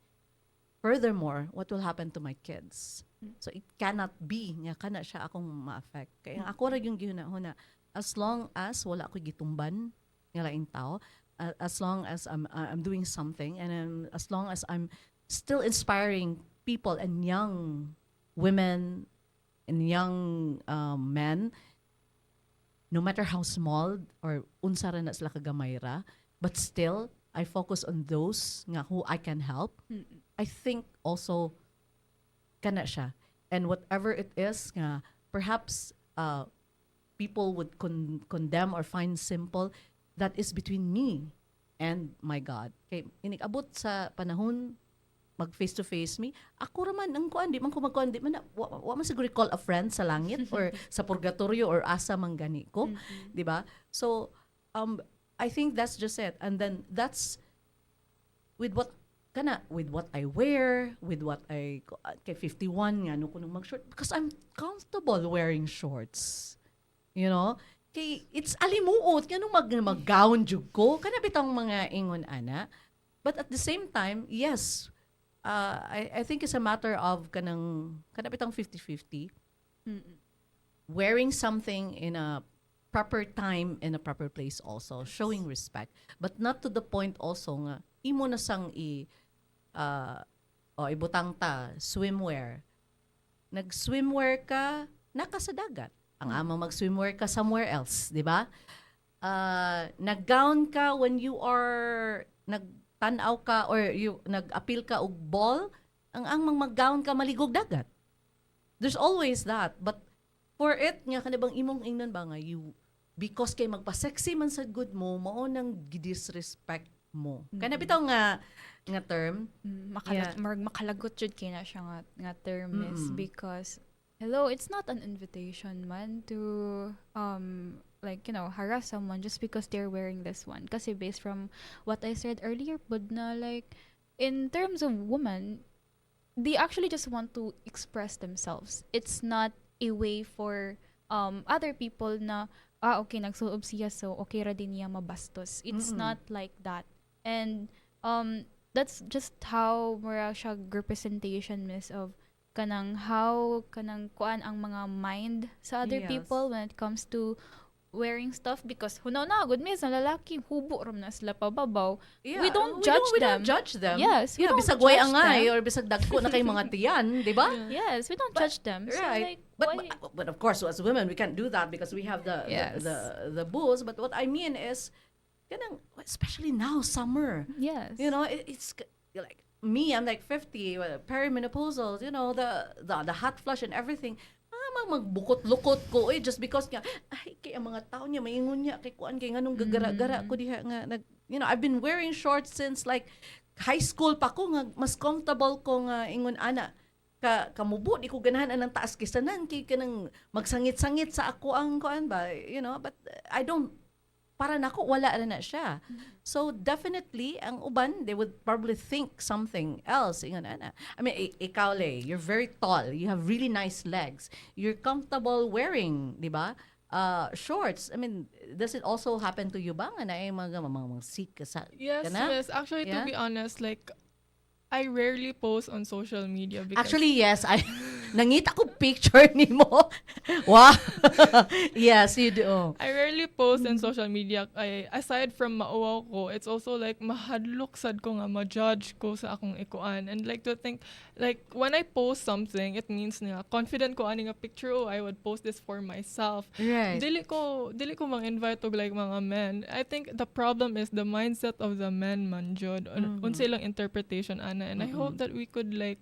Furthermore, what will happen to my kids? So it cannot be nga kana siya akong ma-affect. Kaya ako ra yung gihuna-huna, as long as wala ako gitumban nga laing tao, as long as I'm doing something, and as long as I'm still inspiring people and young women and young men, no matter how small or unsa ra na sila kagamay ra, but still I focus on those nga who I can help. I think also kana siya. And whatever it is nga perhaps people would condemn or find simple, that is between me and my God. Kay inig-abot sa panahon mag face to face me, ako raman ang kuan, di man ko magkuan, di man wa man siguro call a friend sa langit or sa purgatorio or asa man gani ko, di ba? So I think that's just it. And then that's with what I wear, with what I kay 51 nga no kuno mag-short, because I'm comfortable wearing shorts. You know? Kay it's alimuot kanang mag-gown jud ko kana bitang mga ingon ana. But at the same time, yes, I think it's a matter of kanang bitang 50-50. Wearing something in a proper time in a proper place also, showing respect, but not to the point also nga imo na sang ibutang ta swimwear. Nag-swimwear ka naka sa dagat. Ang amang mag-swimwear ka somewhere else, di ba? Nag-gown ka when you are nagtanaw ka or nag-appeal ka og ball, ang mag-gown ka maligog dagat. There's always that, but for it nga kanibang imong ingnon ba nga you because kay magpa-sexy man sa good mo, mao nang disrespect mo. Kana bitaw nga term, makalagot jud kay na siya nga term is because hello, it's not an invitation man to harass someone just because they're wearing this one. Kasi based from what I said earlier, but na in terms of women, they actually just want to express themselves. It's not a way for other people na okay, nagsuob siya, so okay ra din niya mabastos. It's not like that. And that's just how mura siya representation miss of kanang kuan ang mga mind sa other people when it comes to wearing stuff, because hunaw na good miss ang lalaki hubo ram na sila pababaw. We don't judge them. Yes, we don't bisag judge way angay them. or bisag dagko na kay mga tiyan, di ba? Yes, we don't judge them. Right. So but of course, as women, we can't do that because we have the booze. But what I mean is, kanang, especially now, summer. Yes. You know, it's like me, I'm like 50, perimenopausal, you know, the hot flush and everything. Magbukot-lukot ko just because nga ay kay ang mga tao niya maingon niya kay kuan kay nganong gagara-gara ko diha nga I've been wearing shorts since like high school pa ko nga mas comfortable ko nga ingon ana kamubo di ko ganahan anang taas kisanan kay kanang magsangit-sangit sa ako ang kuan ba, you know, but I don't, para nako wala na siya. So definitely ang uban they would probably think something else. Ingon ana. I mean ikaw le, you're very tall, you have really nice legs, you're comfortable wearing, di ba? Shorts. I mean, does it also happen to you ba nga na mga sik sa Yes, yes. Actually, to be honest, like I rarely post on social media because actually yes, I nangita ko picture nimo. Wow. Yes, you do. I rarely post on social media. Aside from mauwaw ko, it's also like mahadlok sad ko nga ma-judge ko sa akong ikuan, and like to think like when I post something, it means nga confident ko ani nga picture, I would post this for myself. Right. Dili ko mang-invite og like mga men. I think the problem is the mindset of the men man jud. Unsa ilang interpretation ana, and I hope that we could like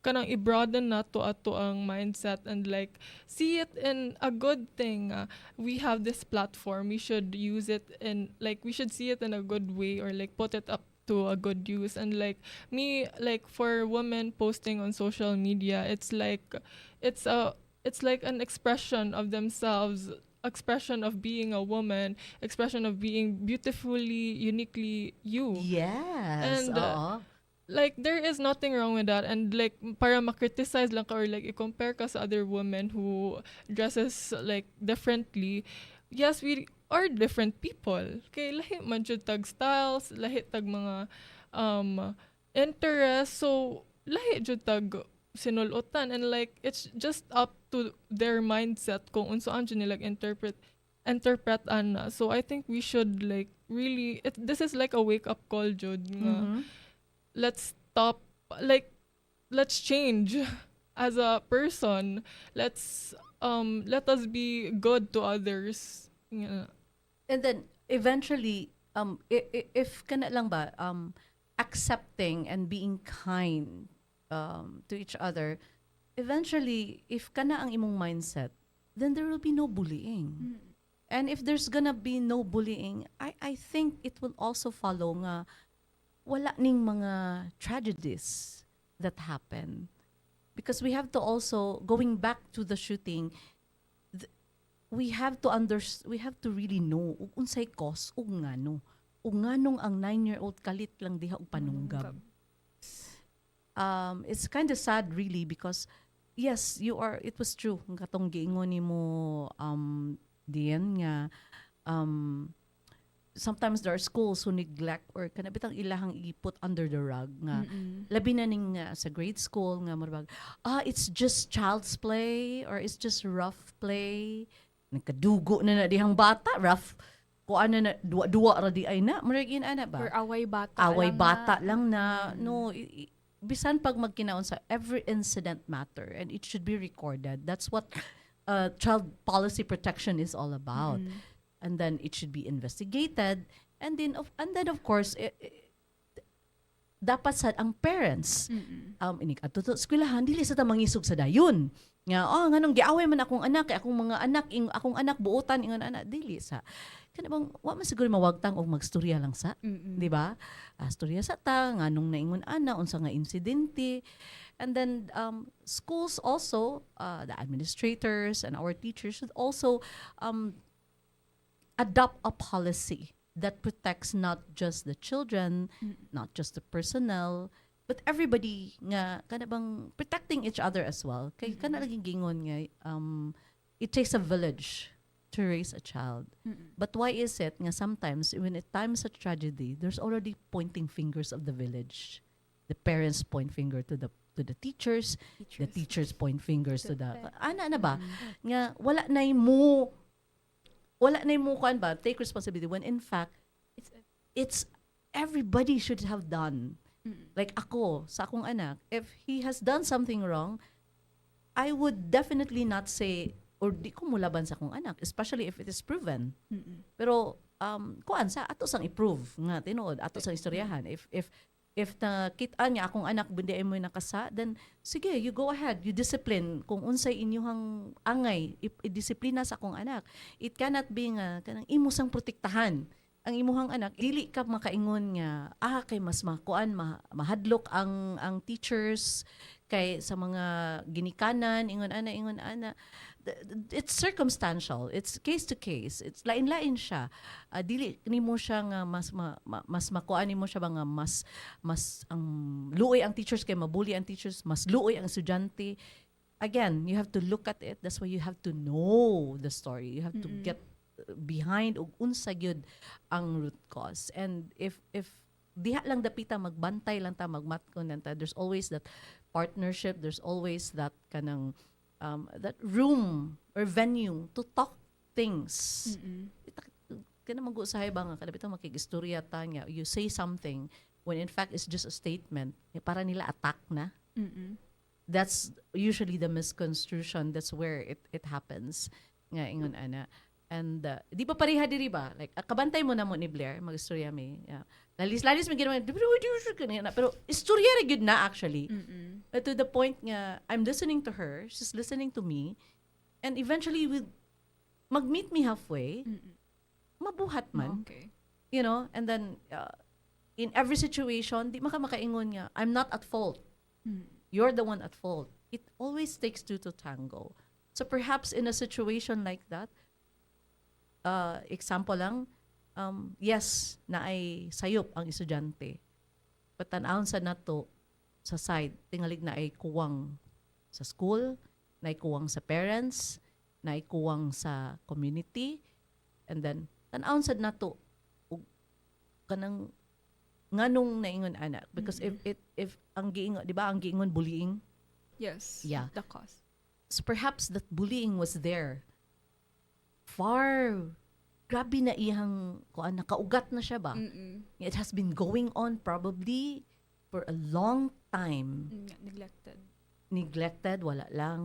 kanang i-broaden na to ato ang mindset and like see it in a good thing. We have this platform, we should use it in like we should see it in a good way or like put it up to a good use. And like me, like for women posting on social media, it's a it's like an expression of themselves, expression of being a woman, expression of being beautifully, uniquely you. Yes. And Oo. like there is nothing wrong with that. And like para ma-criticize lang ka or like i-compare ka sa other women who dresses like differently, yes, we are different people. Kay lahi man jud tag styles, lahi tag mga interests. So lahi jud tag sinulutan, and like it's just up to their mindset kung unsoan jud nila interpret ana. So I think we should like really this is like a wake up call jud nga Mhm. let's stop, like let's change as a person. Let us be good to others. Yeah. And then eventually if kana lang ba accepting and being kind to each other, eventually if kana ang imong mindset, then there will be no bullying. And if there's gonna be no bullying, I think it will also follow nga wala ning mga tragedies that happen. Because we have to also, going back to the shooting, we have to really know ug unsay cause ug ngano. Ug nganong ang 9-year-old kalit lang diha og panunggab. It's kind of sad really because yes, it was true ang katong giingon nimo diyan nga sometimes there are schools who neglect or kanabitang ilahang iput under the rug nga labi na ning sa grade school nga murag it's just child's play or it's just rough play, nagkadugo na dihang bata, rough ko ana na duwa ra di ay na murag ana ba Or away bata away lang bata na. lang na no bisan pag magkinaon sa every incident matter and it should be recorded. That's what child policy protection is all about. And then it should be investigated, and then of course dapat sa ang parents inik adto to eskwelahan dili sa ta mangisog sa dayon nga nganong giaway man akong anak kay akong mga anak akong anak buotan ingon anak dili sa kana bang wa man siguro mawagtang og magstorya lang sa di ba storya sa ta nganong naingon ana unsa nga insidente. And then schools also the administrators and our teachers should also adopt a policy that protects not just the children, not just the personnel, but everybody nga kana bang protecting each other as well. Kay kana laging gingon nga it takes a village to raise a child. But why is it nga sometimes when at times of tragedy, there's already pointing fingers of the village. The parents point finger to the teachers, the teachers point fingers to the ana ba nga wala nay mo kan ba take responsibility when in fact it's everybody should have done. Like ako sa akong anak, if he has done something wrong, I would definitely not say or di ko mulaban sa akong anak, especially if it is proven. Pero kuan sa ato sang i-prove nga tinuod ato sang istoryahan if nakita niya akong anak binday mo nakasa, then sige, you go ahead, you discipline kung unsay inyong angay i-disiplina sa akong anak. It cannot be nga kanang imo sang protektahan ang imuhang anak, dili ka makaingon nga kay mas makuan mahadlok ang teachers kay sa mga ginikanan ingon ana. It's circumstantial, it's case to case, it's lain-lain siya. Dili nimo siya nga mas makuan nimo siya ba nga mas ang luoy ang teachers kay mabuli ang teachers, mas luoy ang estudyante. Again, you have to look at it. That's why you have to know the story, you have to get behind og unsa gyud ang root cause. And if diha lang dapita magbantay lang ta magmatkon lang ta, there's always that partnership, there's always that kanang that room or venue to talk things. Kana mag-usahay ba nga kada bitaw makigistorya ta nga you say something when in fact it's just a statement para nila attack na. That's usually the misconstruction, that's where it happens nga ingon ana. And di ba pareha diri ba? Like kabantay mo na mo ni Blair magistorya mi. Yeah. Lalis mi ginawa. Pero istorya ra gyud na actually. But to the point nga I'm listening to her, she's listening to me, and eventually mag-meet me halfway. Mabuhat man. Okay. You know, and then in every situation, di makaingon nga, I'm not at fault. You're the one at fault. It always takes two to tango. So perhaps in a situation like that, example lang, yes, na ay sayop ang estudyante. But tanawon sa nato sa side, tingalig na ay kuwang sa school, na ay kuwang sa parents, na ay kuwang sa community, and then tanawon sa nato kanang nganong naingon anak because if ang giingon, di ba ang giingon bullying, Yes. Yeah. The cause. so perhaps that bullying was there far grabe na iyang kuan nakaugat na siya ba. It has been going on probably for a long time. Neglected, wala lang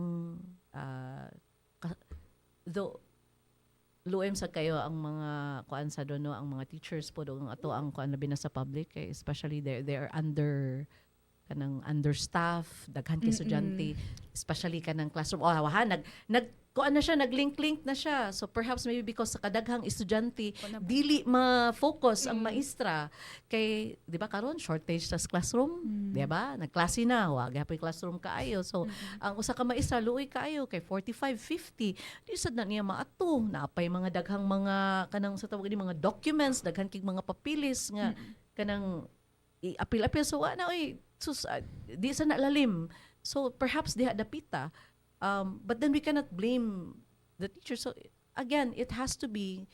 though luem sa kayo ang mga kuan sa dono, ang mga teachers po doon ato ang kuan labi na sa public, especially they are understaff, daghan kay estudyante, especially kanang classroom. Nag kuan na siya, naglink-link na siya. So perhaps maybe because sa kadaghang estudyante dili ma-focus ang maestra kay di ba karon shortage sa classroom, di ba? Nagklase na, wa gyapon classroom kaayo. So ang usa ka maestra luoy kaayo kay 45, 50. Di sad na niya maato, naapay mga daghang mga kanang sa tawag ni mga documents, daghan kig mga papilis nga kanang i-apil-apil so na oy sus di sa nalalim. So perhaps diha dapita. But then we cannot blame the teacher. So again, it has to be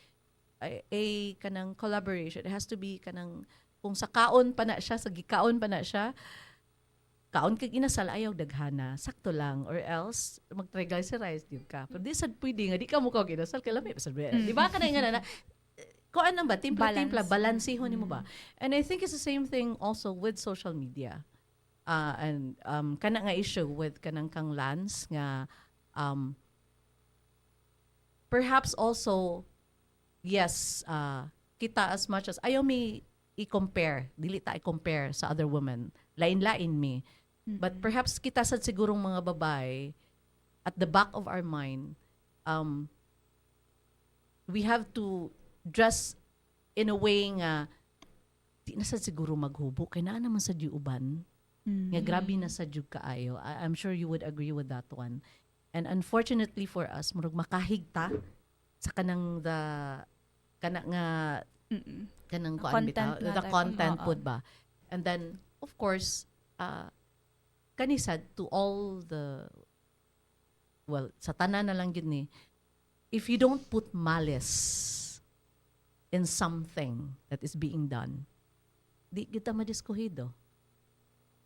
a kanang collaboration. It has to be kanang kung sa kaon pa na siya, sa gikaon pa na siya, kaon kag inasal ayaw daghana, sakto lang, or else mag-triglycerides di ka. Pero di sad pwede nga di ka mo kog inasal kay lami. Di ba kana nga na kuan nang ba timpla balansihon nimo ba? And I think it's the same thing also with social media. And kana nga issue with kanang kang Lance nga perhaps also yes kita as much as ayaw mi i-compare, dili ta i-compare sa other women, lain-lain mi, but perhaps kita sad sigurong mga babae at the back of our mind we have to dress in a way nga di na sad siguro maghubo kay naa naman sa uban. Nga grabe na sa jug kaayo. I'm sure you would agree with that one. And unfortunately for us, murag makahigta sa kanang kanang kuan bitaw, the content pud ba. And then of course, kanisad to all the sa tanan na lang gid ni, if you don't put malice in something that is being done, di kita madiskuhido.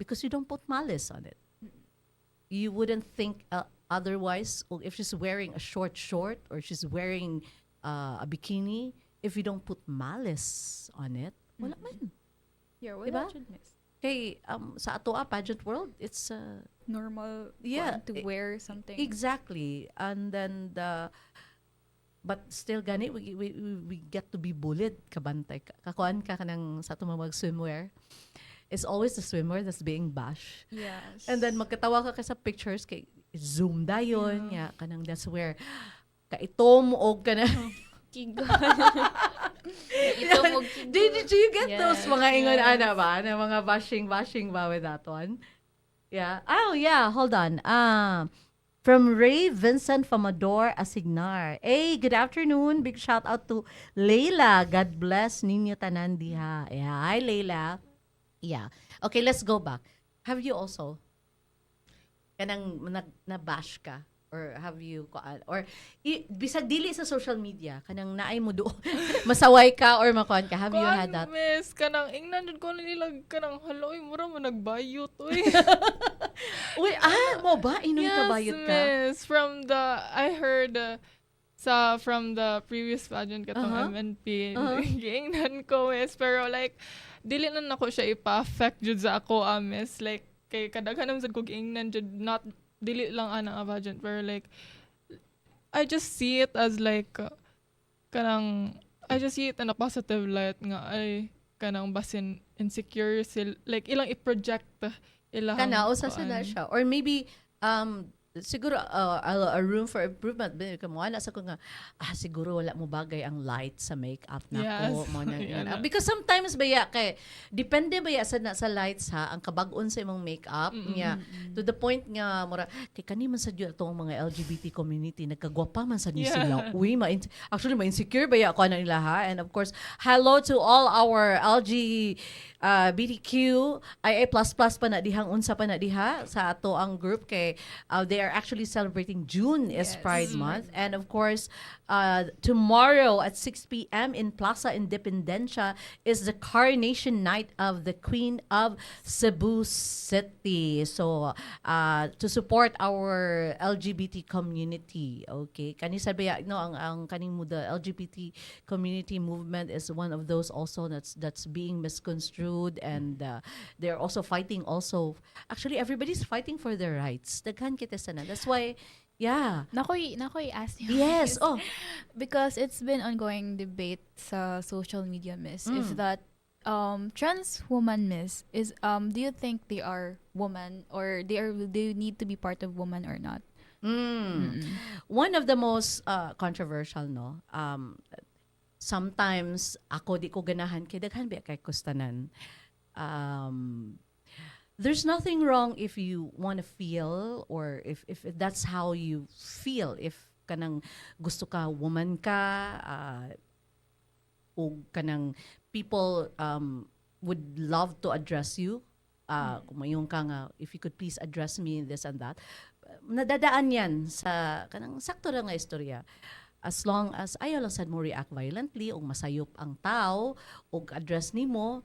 Because you don't put malice on it. You wouldn't think otherwise. If she's wearing a short or she's wearing a bikini, if you don't put malice on it, wala man. Yeah, diba? wala should miss. Kay sa ato pageant world, it's normal to wear something. Exactly. And then but still gani we get to be bullied kabantay. Kakuan ka kanang sa ato mga swimwear. It's always the swimmer that's being bashed. Yes. And then magkatawa ka sa pictures kay zoom dayon ya kanang that's where kaitom og kana Kigon. Did you get those mga ingon ana ba na mga bashing ba with that one? Yeah. Oh yeah, hold on. From Ray Vincent Famador Asignar. Hey, good afternoon. Big shout out to Leila. God bless ninyo tanan diha. Yeah, hi Leila. Yeah. Okay, let's go back. Have you also kanang na-bash ka? Or have you or bisag dili sa social media kanang naay mo do masaway ka or makuan ka? Have you had that? Miss, kanang ingnan jud ko nila kanang haloy mura mo nagbayot oy. Uy, mo ba inon ka bayot ka? Yes, I heard from the previous pageant katong MNP. Giingnan ko miss, pero like dili na nako siya ipa-affect jud sa ako miss, like kay kadaghan naman sad ko giingnan jud, not dili lang anang pageant, pero like I just see it as like kanang I just see it in a positive light nga ay kanang basin insecure like ilang i-project Kana, ilang o sa na siya. Or maybe, siguro, a room for improvement. Kamuha na sa ko nga, siguro wala mo bagay ang light sa makeup na Yes. ko. Mo nang, Yan na. because sometimes ba kay, depende ba sa lights ha, ang kabag-on sa imong makeup niya. To the point nga, mura, kay kani man sa dyan itong mga LGBT community, nagkagwapa man sa niya sila. Uy, actually, ma-insecure ba ako na nila ha? And of course, hello to all our BTQ, IA++ pa na dihang unsa pa na diha sa ato ang group kay they are actually celebrating June is Yes. Pride Month. And of course, tomorrow at 6 p.m. in Plaza Independencia is the coronation night of the Queen of Cebu City. So, to support our LGBT community, okay? Kani sabi no ang kaning muda LGBT community movement is one of those also that's being misconstrued, and they're also fighting also. Actually, everybody's fighting for their rights. Daghan kita sana. That's why, yeah. Nakoy ask you. Yes. Miss. Oh, Because it's been ongoing debate sa social media, miss, if that trans woman, miss, is do you think they are woman, or they need to be part of woman or not? one of the most controversial, no. Sometimes ako di ko ganahan kay daghan ba kay kustanan. There's nothing wrong if you want to feel, or if that's how you feel, if kanang gusto ka woman ka, o kanang people would love to address you, kung mayong ka nga, if you could please address me, this and that, nadadaan yan sa kanang sakto ra nga istorya. As long as ayaw lang sad mo react violently o masayop ang tao o address nimo,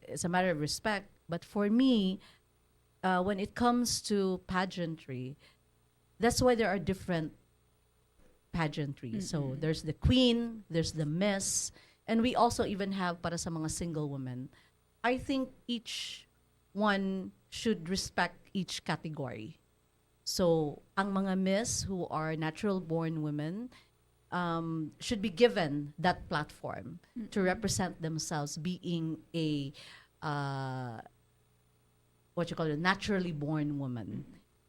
it's a matter of respect. But for me, when it comes to pageantry, that's why there are different pageantry. So there's the queen, there's the miss, and we also even have para sa mga single women. I think each one should respect each category. So, ang mga miss who are natural-born women should be given that platform to represent themselves, being a what you call it, naturally born woman.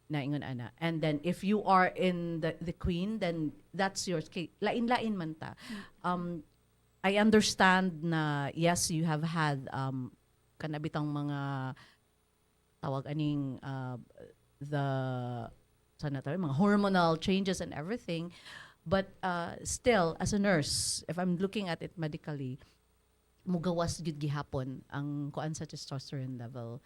Na ingon ana. And then if you are in the queen, then that's yours. Kay lain-lain man ta. I understand na yes, you have had kanabitang mga tawag aning the sanitary, mga hormonal changes and everything, but still as a nurse, if I'm looking at it medically, mugawas gyud gihapon ang kuan sa testosterone level.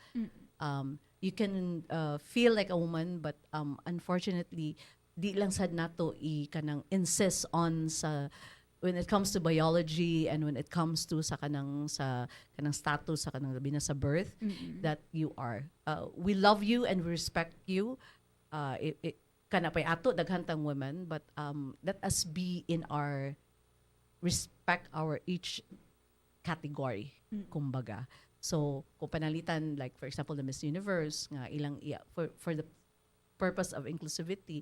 You can feel like a woman, but unfortunately di lang sad nato kanang insist on sa when it comes to biology, and when it comes to sa kanang status sa kanang labi na sa birth, that you are. We love you and we respect you. Kana pay ato daghantang women, but let us be in our respect our each category, kumbaga. So kung panalitan, like for example the Miss Universe nga ilang for the purpose of inclusivity,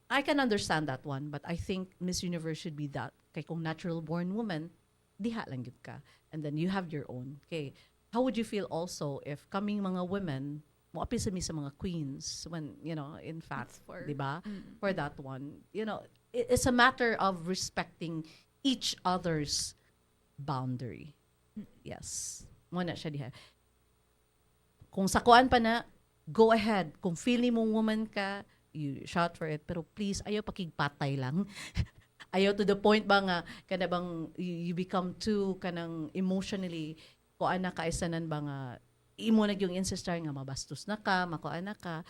I can understand that one, but I think Miss Universe should be that. Kay kung natural born woman, diha lang gid ka. And then you have your own. Okay, how would you feel also if coming mga women mo apil sa mga queens when, you know, in fact, di ba? For that one, you know, it's a matter of respecting each other's boundary. Yes. Mo na siya diha. Kung sakuan pa na, go ahead. Kung feeling mo woman ka, you shout for it, pero please ayaw pakigpatay lang. Ayaw to the point ba nga kada bang you become too kanang emotionally ko ana kaisanan ba nga imo na yung ancestor nga mabastos na ka, makuan na ka.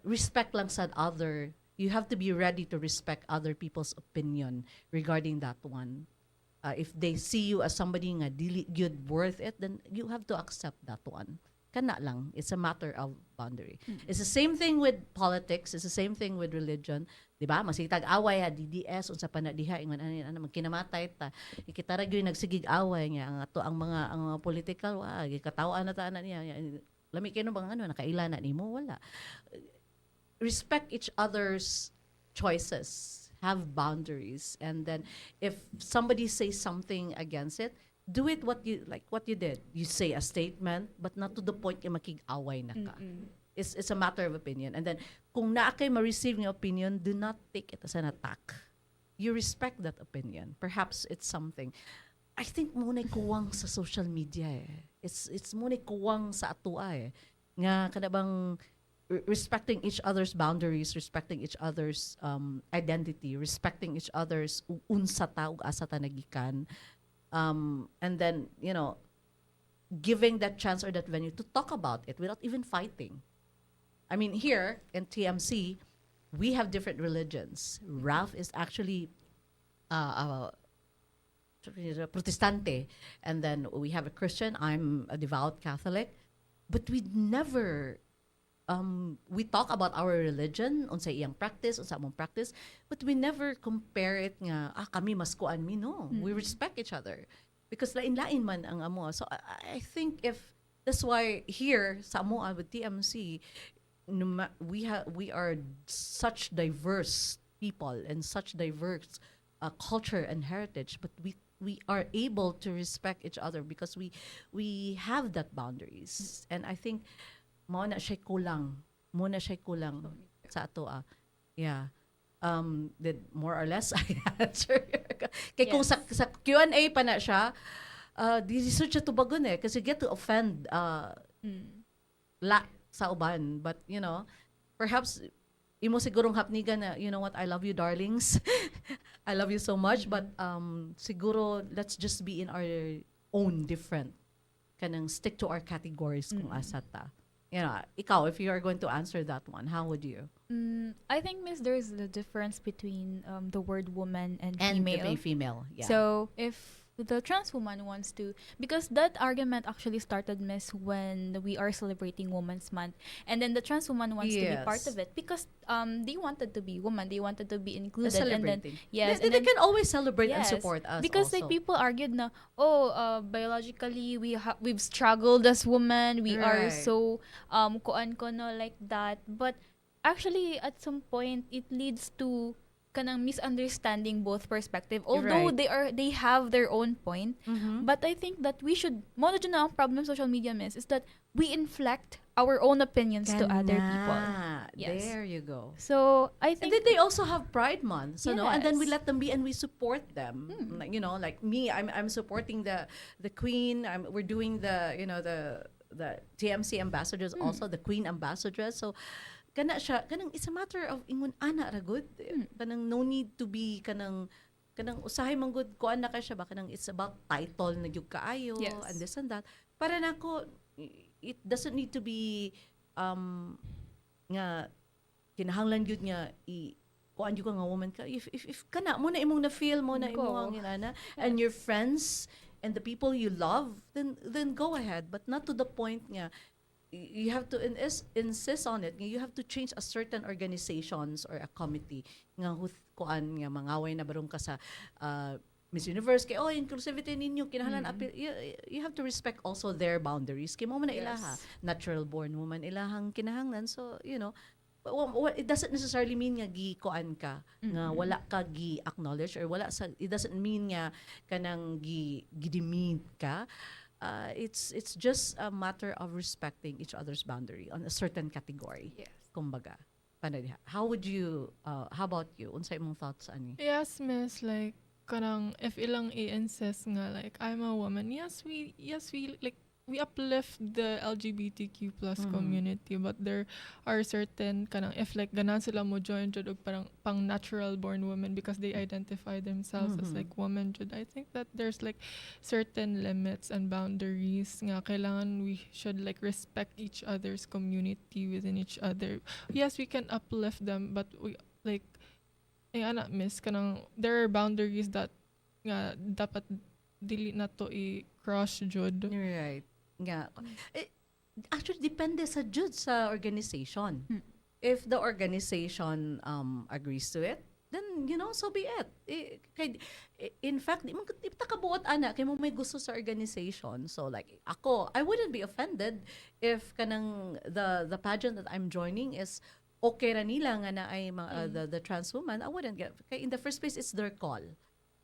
Respect lang sa other. You have to be ready to respect other people's opinion regarding that one. If they see you as somebody nga dili good worth it, then you have to accept that one. Kana lang. It's a matter of boundary. It's the same thing with politics. It's the same thing with religion. Diba? Masitag away ha, DDS, unsa pa na diha, ingon ano, magkinamatay ta. Kita ra gyud nagsigig away nga, ang ato ang mga political, gikatawaan na ta na niya. Lami kay no bang ano, nakaila na nimo, wala. Respect each other's choices. have boundaries, and then if somebody says something against it, do it what you did. You say a statement, but not to the point yung makig-away na ka. It's a matter of opinion. And then, kung naa kay ma-receive ng opinion, do not take it as an attack. You respect that opinion. Perhaps it's something. I think muna kuwang sa social media eh. It's muna kuwang sa atua eh. Nga kanabang respecting each other's boundaries, respecting each other's identity, respecting each other's unsa ta ug asa ta nagikan. And then, giving that chance or that venue to talk about it without even fighting. I mean, here in TMC, we have different religions. Ralph is actually Protestante, and then we have a Christian. I'm a devout Catholic, but we never we talk about our religion, unsa iyang practice, unsa among practice, but we never compare it nga kami mas kuan mi. No, we respect each other because lain-lain man ang amo. So I think if that's why here sa amo with TMC, we are such diverse people and such diverse culture and heritage, but we are able to respect each other because we have that boundaries. And I think mo na siya kulang sa ato yeah. Did more or less I answer kay kung sa Q&A pa na siya this is such a tubagon eh kasi get to offend la sa uban, but perhaps imo sigurong hapnigan na, you know what, I love you darlings. I love you so much, but siguro let's just be in our own different kanang stick to our categories kung asata. Ikaw, if you are going to answer that one, how would you? I think, Miss, there is the difference between the word woman and female. Yeah. So if the trans woman wants to, because that argument actually started, Miss, when we are celebrating Women's Month, and then the trans woman wants to be part of it because they wanted to be woman, they wanted to be included, and then they can always celebrate and support us because also. Like people argued na biologically we've struggled as women, we are so kuan kono like that, but actually at some point it leads to kanang misunderstanding both perspective, although they have their own point. But I think that we should mo na ang problem social media, Miss, is that we inflect our own opinions to other people. Yes. There you go. So I think, and then they also have Pride Month, so and then we let them be and we support them. Like me, I'm supporting the Queen. We're doing the TMC ambassadors, also the Queen ambassadors. So kanang it's a matter of ingon ana ra good. Kanang no need to be kanang usahay man good ko ana ka siya ba kanang it's about title na gyud kaayo and this and that. Para nako it doesn't need to be nga kinahanglan gyud nga kuan gyud ka nga woman ka if kana mo na imong na feel mo na imong inana and your friends and the people you love, then go ahead, but not to the point nga you have to insist on it. You have to change a certain organizations or a committee nga kuan nga mangaway na barong ka sa Miss Universe kay inclusivity ninyo kinahanglan appeal. You have to respect also their boundaries kay mo man ilaha natural born woman ilahang kinahanglan, so it doesn't necessarily mean nga gi-kuan ka nga wala ka gi-acknowledge or it doesn't mean nga kanang gi-demean ka. It's just a matter of respecting each other's boundary on a certain category. Yes. Kumbaga. How would you, how about you? Unsay imong thoughts, ani? Yes, Miss, like, kanang, if ilang i-insist nga, like, I'm a woman, yes, we like, we uplift the LGBTQ plus community, but there are certain kanang if like ganan sila mo join jud og parang pang natural born women because they identify themselves as like women jud. I think that there's like certain limits and boundaries nga kailangan we should like respect each other's community within each other. Yes, we can uplift them, but we like Miss, kanang there are boundaries that nga dapat dili na to i-cross jud. Right. Nga. Actually, depende sa jud sa organization. If the organization agrees to it, then, so be it. In fact, di ta kabuot ana, kay mo may gusto sa organization. So, like, I wouldn't be offended if kanang the pageant that I'm joining is okay ra nila nga na ay the trans woman, I wouldn't get. Okay, in the first place, it's their call.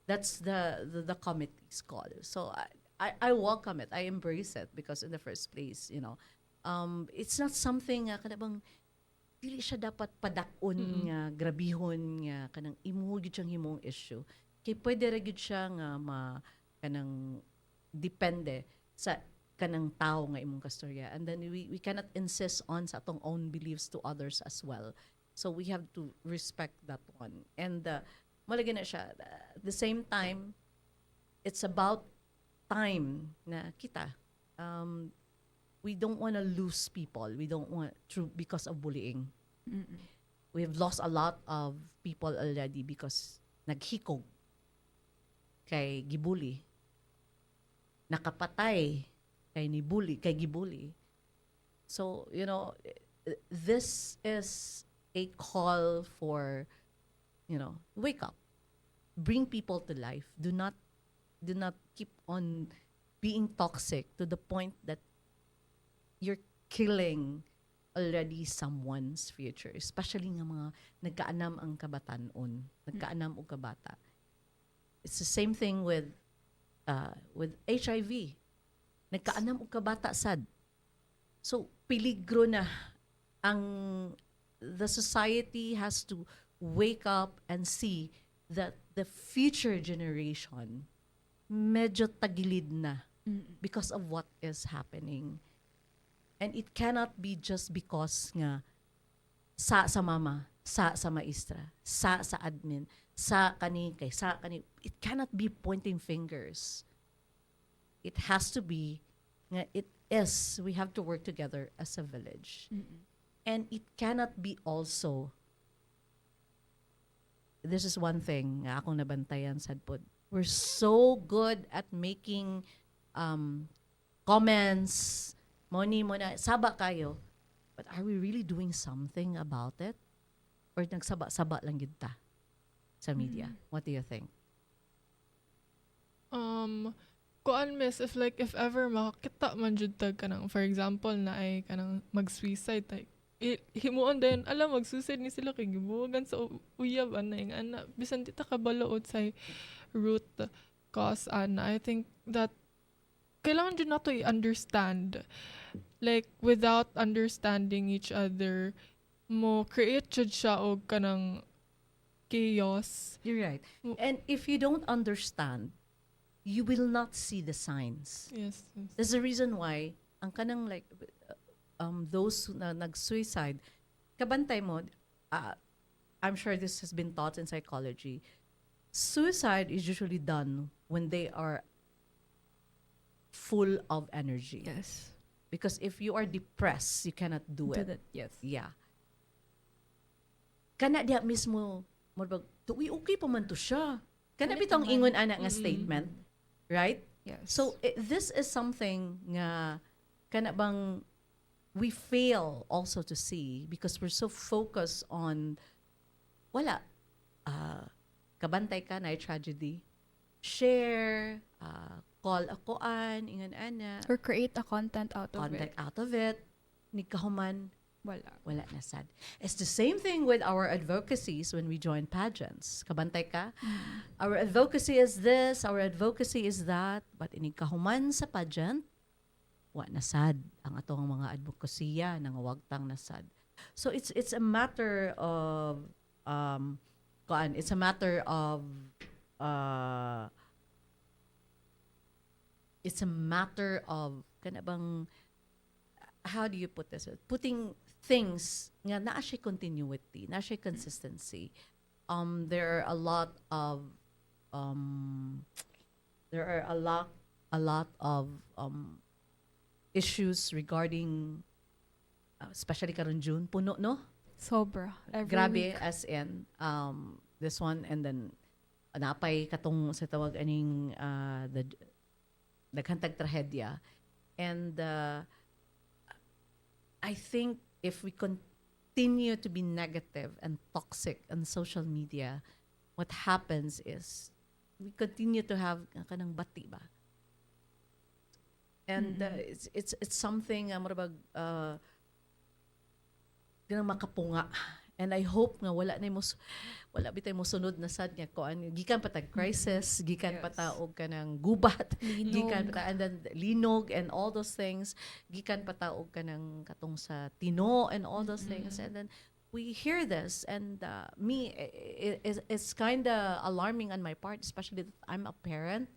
That's the committee's call. So I welcome it. I embrace it because in the first place, it's not something kanabang dili siya dapat padakon nga grabihon nga kanang imo gyud siyang himong issue. Kay pwede ra gyud siya nga kanang depende sa kanang tao nga imong kastorya, and then we cannot insist on sa atong own beliefs to others as well, so we have to respect that one. And malagi na siya at the same time, it's about time na kita we don't want to lose people, we don't want through because of bullying. We've lost a lot of people already because naghikog kay gibuli, nakapatay kay gibuli. So, this is a call for, wake up. Bring people to life. Do not keep on being toxic to the point that you're killing already someone's future. Especially nga mga nagkaanam ang kabatanon, nagkaanam og kabata. It's the same thing with HIV. Nagkaanam og kabata sad. So peligro na the society has to wake up and see that the future generation medyo tagilid na because of what is happening. And it cannot be just because nga sa mama, sa maestra, sa admin, sa kani. It cannot be pointing fingers. It has to be we have to work together as a village. And it cannot be also, this is one thing nga akong nabantayan sad pod. We're so good at making comments, money mo na, saba kayo. But are we really doing something about it? Or nagsaba-saba lang yun ta sa media? What do you think? Kuan miss, if ever makakita man jud tag kanang, for example, na ay kanang mag-suicide tay, himuon din alam mag-suicide ni sila kay gibuwagan sa uyab ana bisan di ta kabalood sa root cause I think that kailangan jud nato i-understand, like without understanding each other mo create jud siya og kanang chaos. You're right. And if you don't understand, you will not see the signs. Yes. There's a reason why ang kanang like those na nag-suicide, kabantay mo, I'm sure this has been taught in psychology. Suicide is usually done when they are full of energy. Yes. Because if you are depressed, you cannot do it. That, yes. Yeah. Kana diya mismo, tuwi okay pa man to siya. Kana bitong ingon ana nga statement, right? Yes. So this is something nga kana bang we fail also to see because we're so focused on wala kabantay ka na tragedy, share, call akoan ingon ana, Or create a content out of it. Ni kahuman wala na sad. It's the same thing with our advocacies when we join pageants. Kabantay ka? Our advocacy is this, our advocacy is that, but inikahuman sa pageant, wa na sad ang atong mga advokasya nang wagtang na sad. So it's a matter of it's a matter of kana bang, how do you put this? Putting things nga naa siya continuity, naa siya consistency. There are a lot of issues regarding especially karon June puno no, sobra every grabe week. as in this one, and then napay katong sa tawag aning the daghantag trahedya, and I think if we continue to be negative and toxic on social media, what happens is we continue to have kanang bati ba. And it's something ganang makapunga. And I hope nga wala bitay mo sunod na sad nga kuan gikan pa tag crisis, gikan pa ta og kanang gubat, gikan pa ta and then linog and all those things, gikan pa ta og kanang katong sa tino and all those things, and then we hear this, and it's kind of alarming on my part, especially that I'm a parent.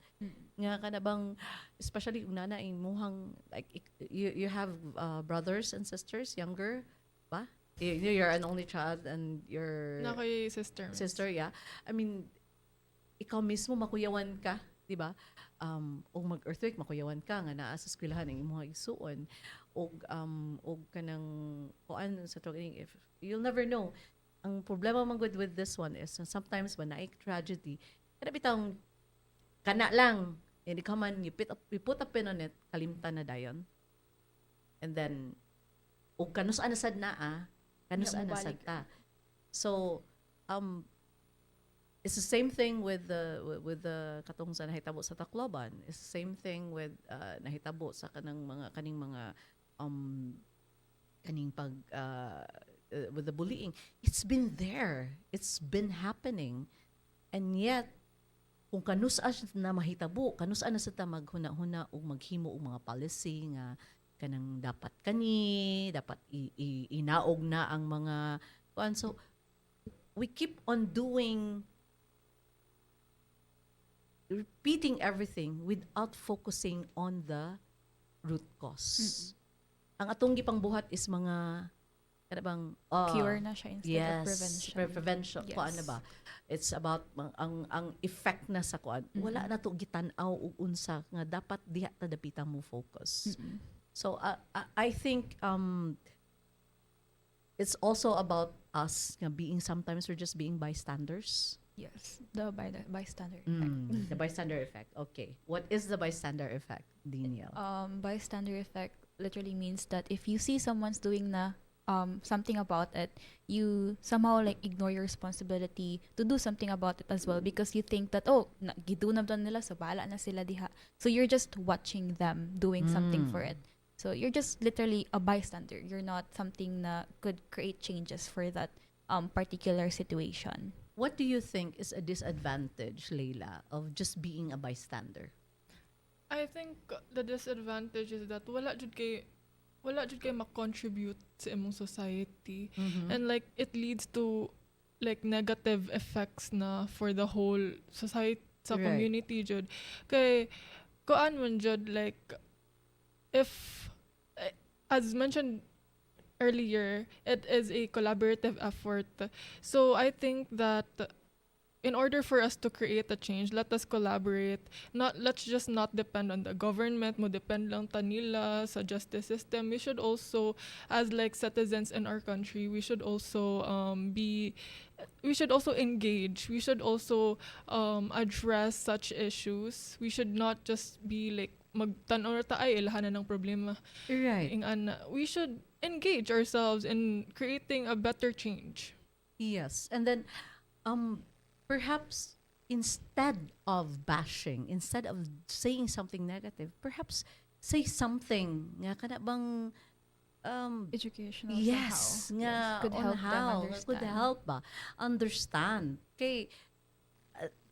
Nga kana bang, especially una na imuhang like you have brothers and sisters younger ba? You're an only child and your Na kay sister. sister, yeah. I mean, ikaw mismo makuyawan ka, di ba? Og mag-earthquake, makuyawan ka nga naa sa eskwelahan ang imong igsuon. Og kanang kuan sa tuwing, if you'll never know. Ang problema man good with this one is sometimes when naik tragedy, kada bitang kana lang, hindi ka man you put a pin on it, kalimtan na dayon. And then og kanus anasad na kanus anasad ta. So it's the same thing with the katong sa nahitabo sa Tacloban. It's the same thing with nahitabo sa kaning mga kaning pag with the bullying. It's been there. It's been happening. And yet kung kanus-an na mahitabo, kanus-an na sa ta maghuna-huna o maghimo og mga policy nga kanang dapat dapat inaog na ang mga kuan. So we keep on repeating everything without focusing on the root cause. Ang atong gipangbuhat is mga kada bang Cure na siya instead of prevention. Prevention. Yes. Kuan na ba? It's about ang effect na sa kuan. Wala na to gitan-aw og unsa nga dapat diha ta dapitan mo focus. So I think it's also about us nga being, sometimes we're just being bystanders. Yes, the bystander effect. The bystander effect. Okay. What is the bystander effect, Danielle? Bystander effect literally means that if you see someone's doing something about it, you somehow like ignore your responsibility to do something about it as well, because you think that gidunam to nila, so bahala na sila diha. So you're just watching them doing something for it. So you're just literally a bystander. You're not something that could create changes for that particular situation. What do you think is a disadvantage, Leila, of just being a bystander? I think the disadvantage is that wala jud kay ma-contribute sa imong society, and like it leads to like negative effects na for the whole society sa Right. community jud. Kay kuan man jud, like if as mentioned earlier, it is a collaborative effort. So I think that in order for us to create a change, let us collaborate. Let's just not depend on the government. Mo depend lang ta nila sa justice system. We should also, as like citizens in our country, we should also engage. We should also address such issues. We should not just be like magtanaw ta ay ilahanan ng problema. Right. We should engage ourselves in creating a better change. Yes. And then perhaps instead of bashing, instead of saying something negative, perhaps say something nga kana bang Educational yes, somehow. nga Could on help them how understand. could help ba understand. Kay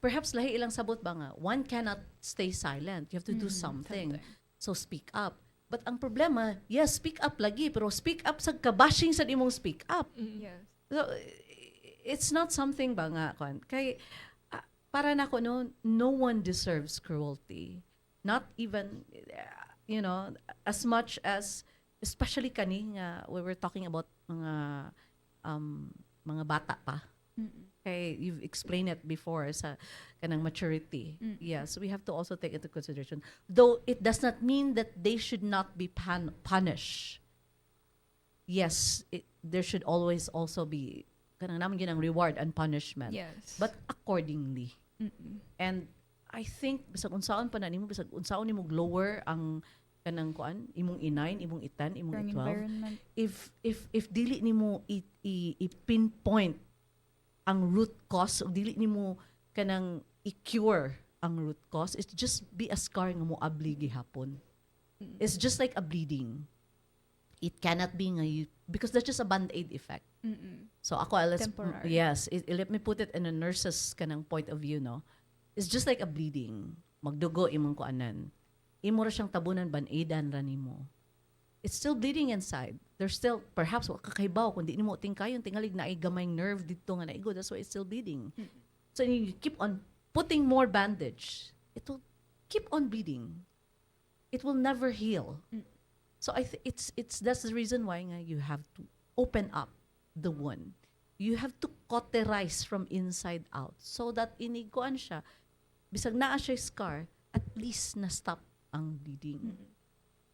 perhaps lahi ilang sabot ba nga, one cannot stay silent. You have to do something. So speak up. But ang problema, yes, speak up lagi, pero speak up sa kabashing sa imong speak up. Yes. So, it's not something ba nga kon kay para nako no one deserves cruelty, not even as much as, especially kani nga we were talking about mga bata pa. Okay, you've explained it before sa kanang maturity. Yes, we have to also take into consideration, though it does not mean that they should not be punished. Yes, there should always also be kanang naman ginang reward and punishment. Yes. But accordingly. And I think bisag unsaon pa na nimo, bisag unsaon nimo lower ang kanang kuan, imong i9, imong i10, imong Learning i12. environment. If dili nimo i-pinpoint ang root cause, o dili nimo kanang i-cure ang root cause, it's just be a scar nga mo abli gihapon. It's just like a bleeding. It cannot be nga because that's just a band-aid effect. Mm-mm. So ako, Temporary. yes, let me put it in a nurse's kanang point of view, no? It's just like a bleeding. Magdugo imong kuanan. Imo ra siyang tabunan band-aidan ra nimo. It's still bleeding inside. There's still perhaps wa kakaibaw kundi nimo tingkayon tingalig na ay gamayng nerve dito nga naigo, that's why it's still bleeding. So you keep on putting more bandage. It will keep on bleeding. It will never heal. So it's that's the reason why nga you have to open up the wound. You have to cauterize from inside out so that iniguan siya. Bisag naa siya scar, at least na stop ang bleeding.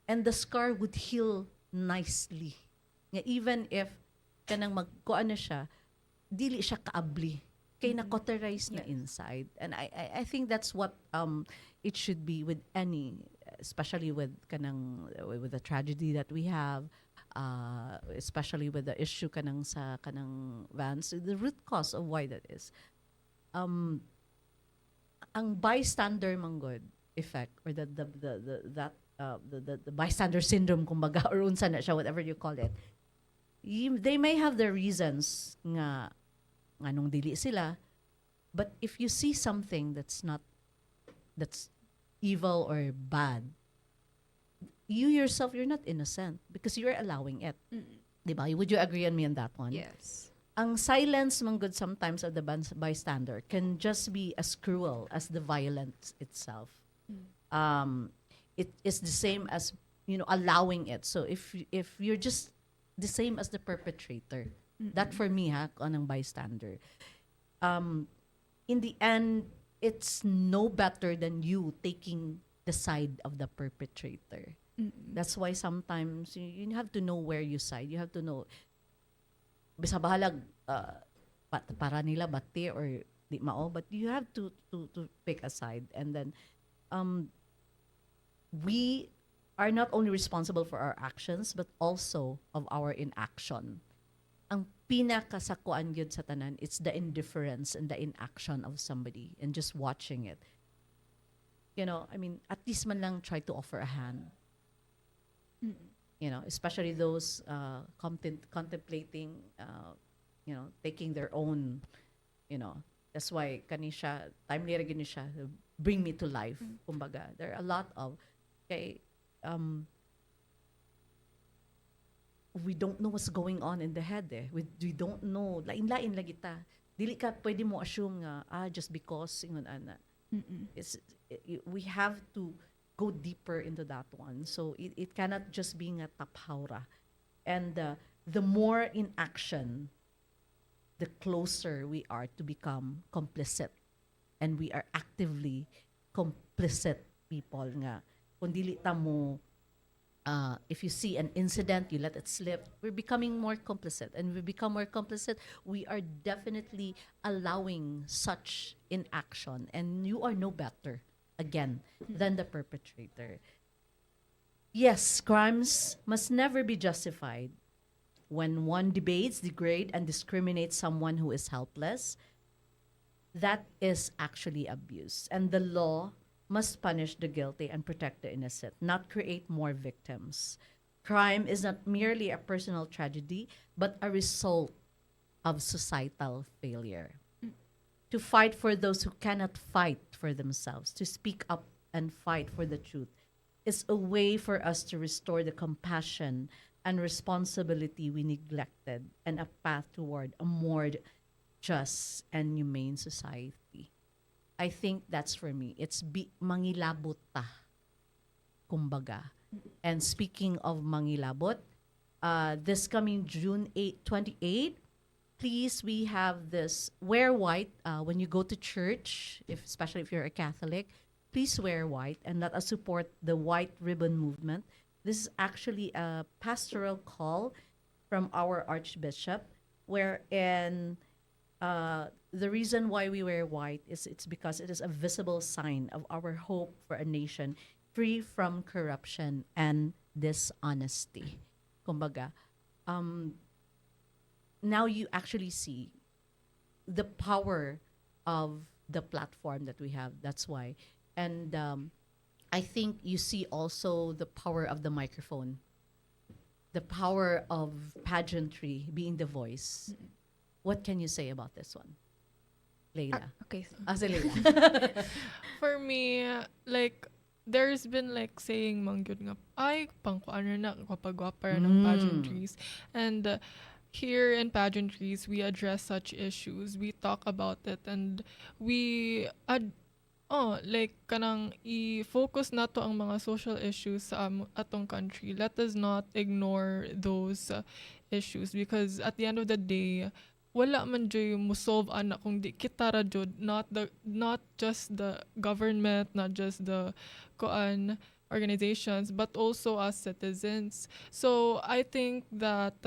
And the scar would heal nicely. Nga even if kanang magkuan na siya, dili siya kaabli. Kay na cauterize na inside. And I think that's what it should be with any, especially with kanang with the tragedy that we have, especially with the issue kanang sa kanang Vans, the root cause of why that is. Ang bystander manggod effect or the bystander syndrome kumbaga or unsa na siya, whatever you call it. They may have their reasons nga nganong dili sila, but if you see something that's evil or bad, you yourself, you're not innocent because you're allowing it. Diba? Would you agree on me on that one? Yes. Ang silence manggod sometimes of the bystander can just be as cruel as the violence itself. It is the same as allowing it. So if you're just the same as the perpetrator, that for me anong bystander. In the end, it's no better than you taking the side of the perpetrator. That's why sometimes you have to know where you side. You have to know bisa bahalag para nila bati or di mao, but you have to pick a side. And then we are not only responsible for our actions but also of our inaction. Ang pinakasakuan gyud sa tanan, it's the indifference and the inaction of somebody and just watching it. I mean, at least man lang try to offer a hand. Especially those contemplating, taking their own, that's why kanisha, timely ra gini siya, bring me to life. Kumbaga, there are a lot of, we don't know what's going on in the head we don't know, lain-lain lagi ta. Dili ka pwede mo assume nga just because ingon ana. We have to go deeper into that one. So it cannot just be nga taphaura. And the more in action, the closer we are to become complicit. And we are actively complicit people nga. Kung dili ta mo, if you see an incident, you let it slip, we're becoming more complicit. And we become more complicit, we are definitely allowing such inaction. And you are no better, again, than the perpetrator. Yes, crimes must never be justified. When one debates, degrade, and discriminates someone who is helpless, that is actually abuse. And the law must punish the guilty and protect the innocent, not create more victims. Crime is not merely a personal tragedy, but a result of societal failure. To fight for those who cannot fight for themselves, to speak up and fight for the truth, is a way for us to restore the compassion and responsibility we neglected and a path toward a more just and humane society. I think that's for me. It's mangilabot ta, kumbaga. And speaking of mangilabot, this coming June 28, please, we have this, wear white when you go to church, especially if you're a Catholic, please wear white and let us support the White Ribbon Movement. This is actually a pastoral call from our Archbishop, wherein the reason why we wear white is it's because it is a visible sign of our hope for a nation free from corruption and dishonesty. Kumbaga, now you actually see the power of the platform that we have. That's why. And I think you see also the power of the microphone. the power of pageantry being the voice. What can you say about this one, Leila? Okay. Si Leila. For me, like, there's been like saying mangyod nga, ay, pangkuan na, gwapa-gwapa ng pageantries. And here in pageantries, we address such issues. We talk about it and we like kanang i-focus nato ang mga social issues sa atong country. Let us not ignore those issues because at the end of the day, wala man jud mo solve ana kung di kita ra jud, not just the government, not just the kuan organizations, but also as citizens. So I think that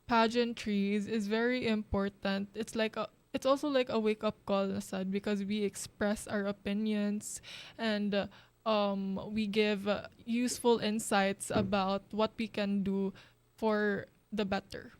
pageantries is very important. It's also like a wake up call, Asad, because we express our opinions and we give useful insights about what we can do for the better.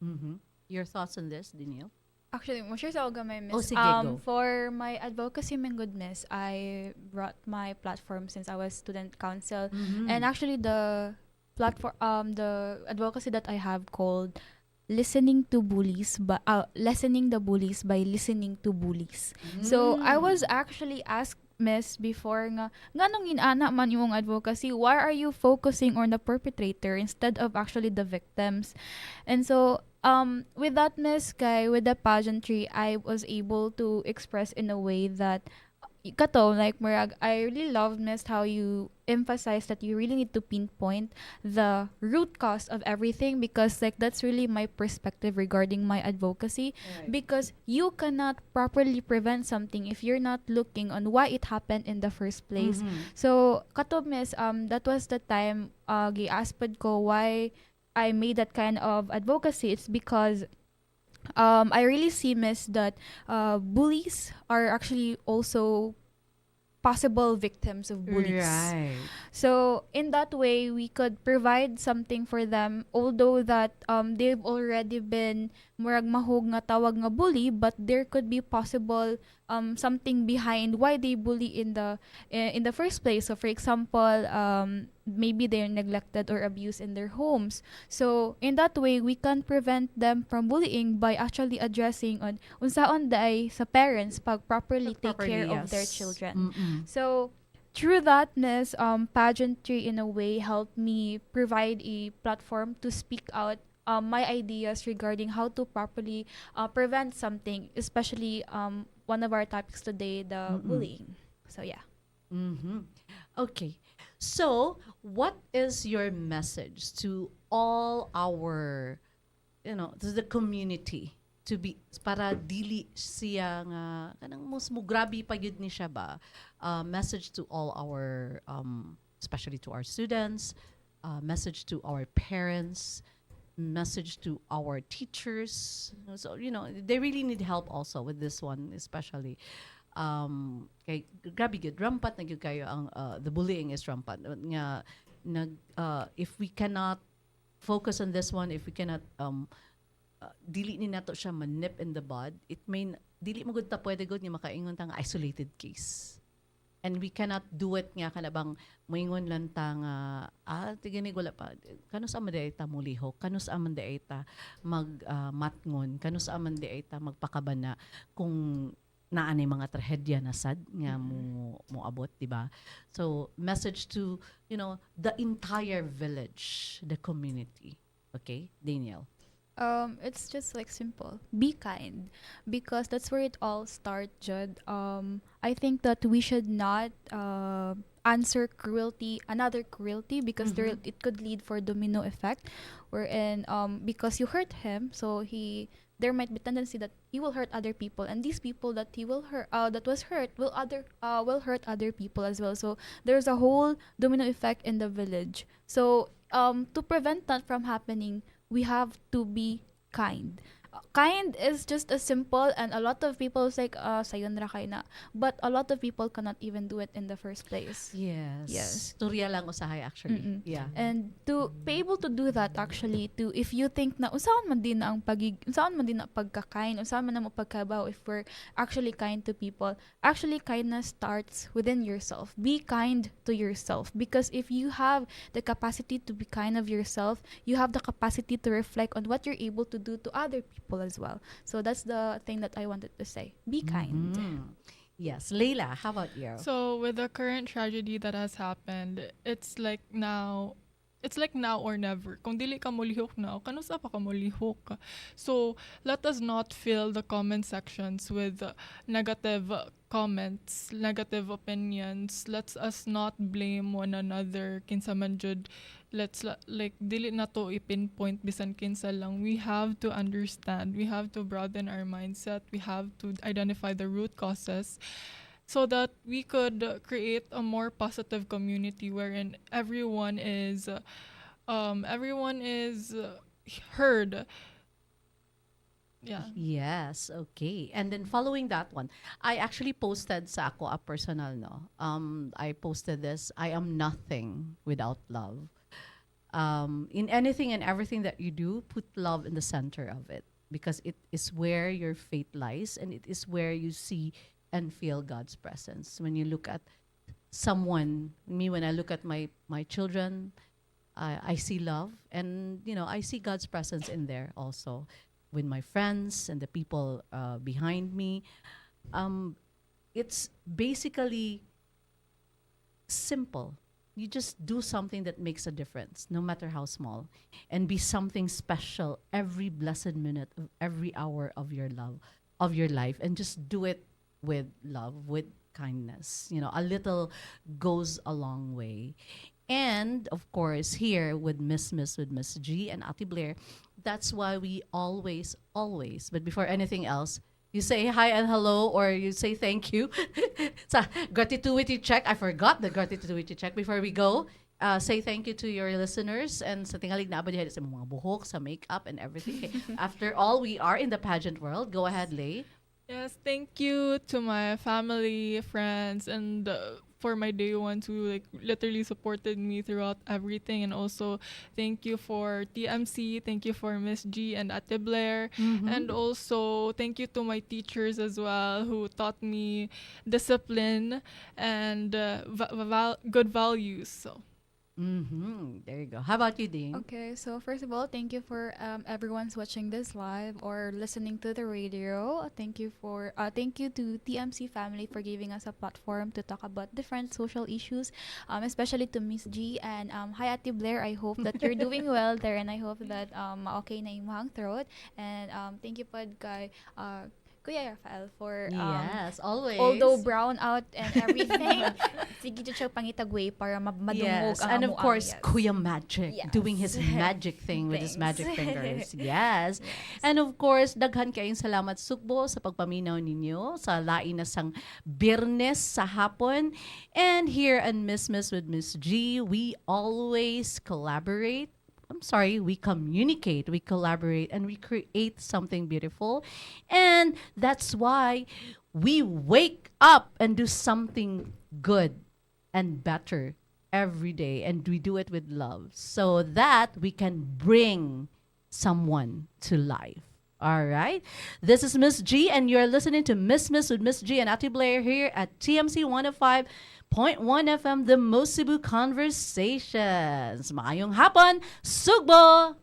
Mm-hmm. Your thoughts on this, Daniel? Actually, mo sure sa gamay, miss. Oh, sige, go. For my advocacy, my good miss, I brought my platform since I was student council, and actually the platform, the advocacy that I have called listening to bullies, but lessening the bullies by listening to bullies. So I was actually asked, miss, before nga nganong inana man yung advocacy, why are you focusing on the perpetrator instead of actually the victims? And so with that, miss, kay with the pageantry, I was able to express in a way that kato, like Murag, I really loved, miss, how you emphasize that you really need to pinpoint the root cause of everything, because like that's really my perspective regarding my advocacy. Right. Because you cannot properly prevent something if you're not looking on why it happened in the first place. So kato, miss, that was the time gi-asped ko why I made that kind of advocacy. It's because I really see, miss, that bullies are actually also possible victims of bullies. Right. So in that way, we could provide something for them, although that they've already been murag mahog nga tawag nga bully, but there could be possible something behind why they bully in the first place. So for example, maybe they're neglected or abused in their homes. So in that way, we can prevent them from bullying by actually addressing on unsaon day sa parents pag properly take care of their children. So through that, miss, pageantry in a way helped me provide a platform to speak out my ideas regarding how to properly prevent something, especially one of our topics today, the bullying. So yeah. Okay. So, what is your message to all our, to the community, to be para dili siya nga kanang mas mo grabe pa yun ni siya ba? Message to all our especially to our students, message to our parents, message to our teachers. So they really need help also with this one, especially kay grabe gyud rampant na gyud kayo ang the bullying is rampant nga if we cannot focus on this one, if we cannot dili ni nato siya manip in the bud, it may dili mo gud ta pwede gud nga makaingon ta nga isolated case. And we cannot do it nga kanabang moingon lang ta nga tiginig wala pa kanus aman di ta mulihok, kanus aman di ta mag matngon, kanus aman di ta magpakabana kung naanay mga trahedya na sad nga mo abot, di ba? So message to the entire village, the community. Okay, Daniel. It's just like simple. Be kind, because that's where it all starts, Judd. I think that we should not answer another cruelty, because it could lead for domino effect, wherein because you hurt him, so there might be tendency that he will hurt other people, and these people that he will hurt, that was hurt, will hurt other people as well. So there's a whole domino effect in the village. So to prevent that from happening, we have to be kind. kind is just as simple, and a lot of people is like, sayon ra kay na. But a lot of people cannot even do it in the first place. Yes. Yes. Turya lang usahay actually. Mm-mm. Yeah. And to be able to do that, actually, to if you think na unsaon man din na ang unsaon man din na pagkakain, unsaon man na mo pagkabaw, if we're actually kind to people, actually kindness starts within yourself. Be kind to yourself, because if you have the capacity to be kind of yourself, you have the capacity to reflect on what you're able to do to other people as well. So that's the thing that I wanted to say. Be kind. Yes. Layla, how about you? So with the current tragedy that has happened, it's like now or never. Kung dili ka molihok now, kanusa pa ka molihok. So let us not fill the comment sections with negative comments, negative opinions. Let us not blame one another. Kinsa man jud, like dili na to i-pinpoint bisan kinsa lang. We have to understand. We have to broaden our mindset. We have to identify the root causes, so that we could create a more positive community wherein everyone is heard. Yeah. Yes, okay. And then following that one, I actually posted sa ako a personal, no. I posted this, I am nothing without love. In anything and everything that you do, put love in the center of it, because it is where your faith lies, and it is where you see and feel God's presence. When you look at someone, when I look at my children, I see love, and I see God's presence in there also, with my friends and the people behind me. It's basically simple. You just do something that makes a difference, no matter how small, and be something special every blessed minute of every hour of your life, and just do it with love, with kindness. A little goes a long way. And of course, here with Miss G and Ate Blair, that's why we always, but before anything else, you say hi and hello, or you say thank you. Sa gratitude check. I forgot the gratitude check before we go. Say thank you to your listeners, and sa tingalig na ba diha sa mga buhok, sa makeup and everything. Okay. After all, we are in the pageant world. Go ahead, Lay. Yes, thank you to my family, friends, and for my day ones who literally supported me throughout everything. And also thank you for TMC, thank you for Miss G and Ate Blair, and also thank you to my teachers as well, who taught me discipline and good values. So There you go. How about you, Ding? Okay, so first of all, thank you for everyone's watching this live or listening to the radio. Thank you to TMC family for giving us a platform to talk about different social issues, especially to Miss G and hi Ate Blair. I hope that you're doing well there, and I hope that okay na imong throat. And thank you pod kay Kuya Rafael for yes, always. Although brown out and everything, sige to siya pangitagway para madungog yes. ang And of amuang, course, yes. Kuya Magic, Yes. doing his magic thing with his Thanks. magic fingers. Yes. And of course, daghan kayong salamat Sugbo sa pagpaminaw ninyo sa lain na sang Birnes sa hapon. And here on Miss with Miss G, we always collaborate. We communicate, we collaborate, and we create something beautiful. And that's why we wake up and do something good and better every day. And we do it with love so that we can bring someone to life. All right. This is Miss G, and you're listening to Miss with Miss G and Ate Blair here at TMC 105.1 FM, the most Cebu conversations. Maayong hapon, Sugbo!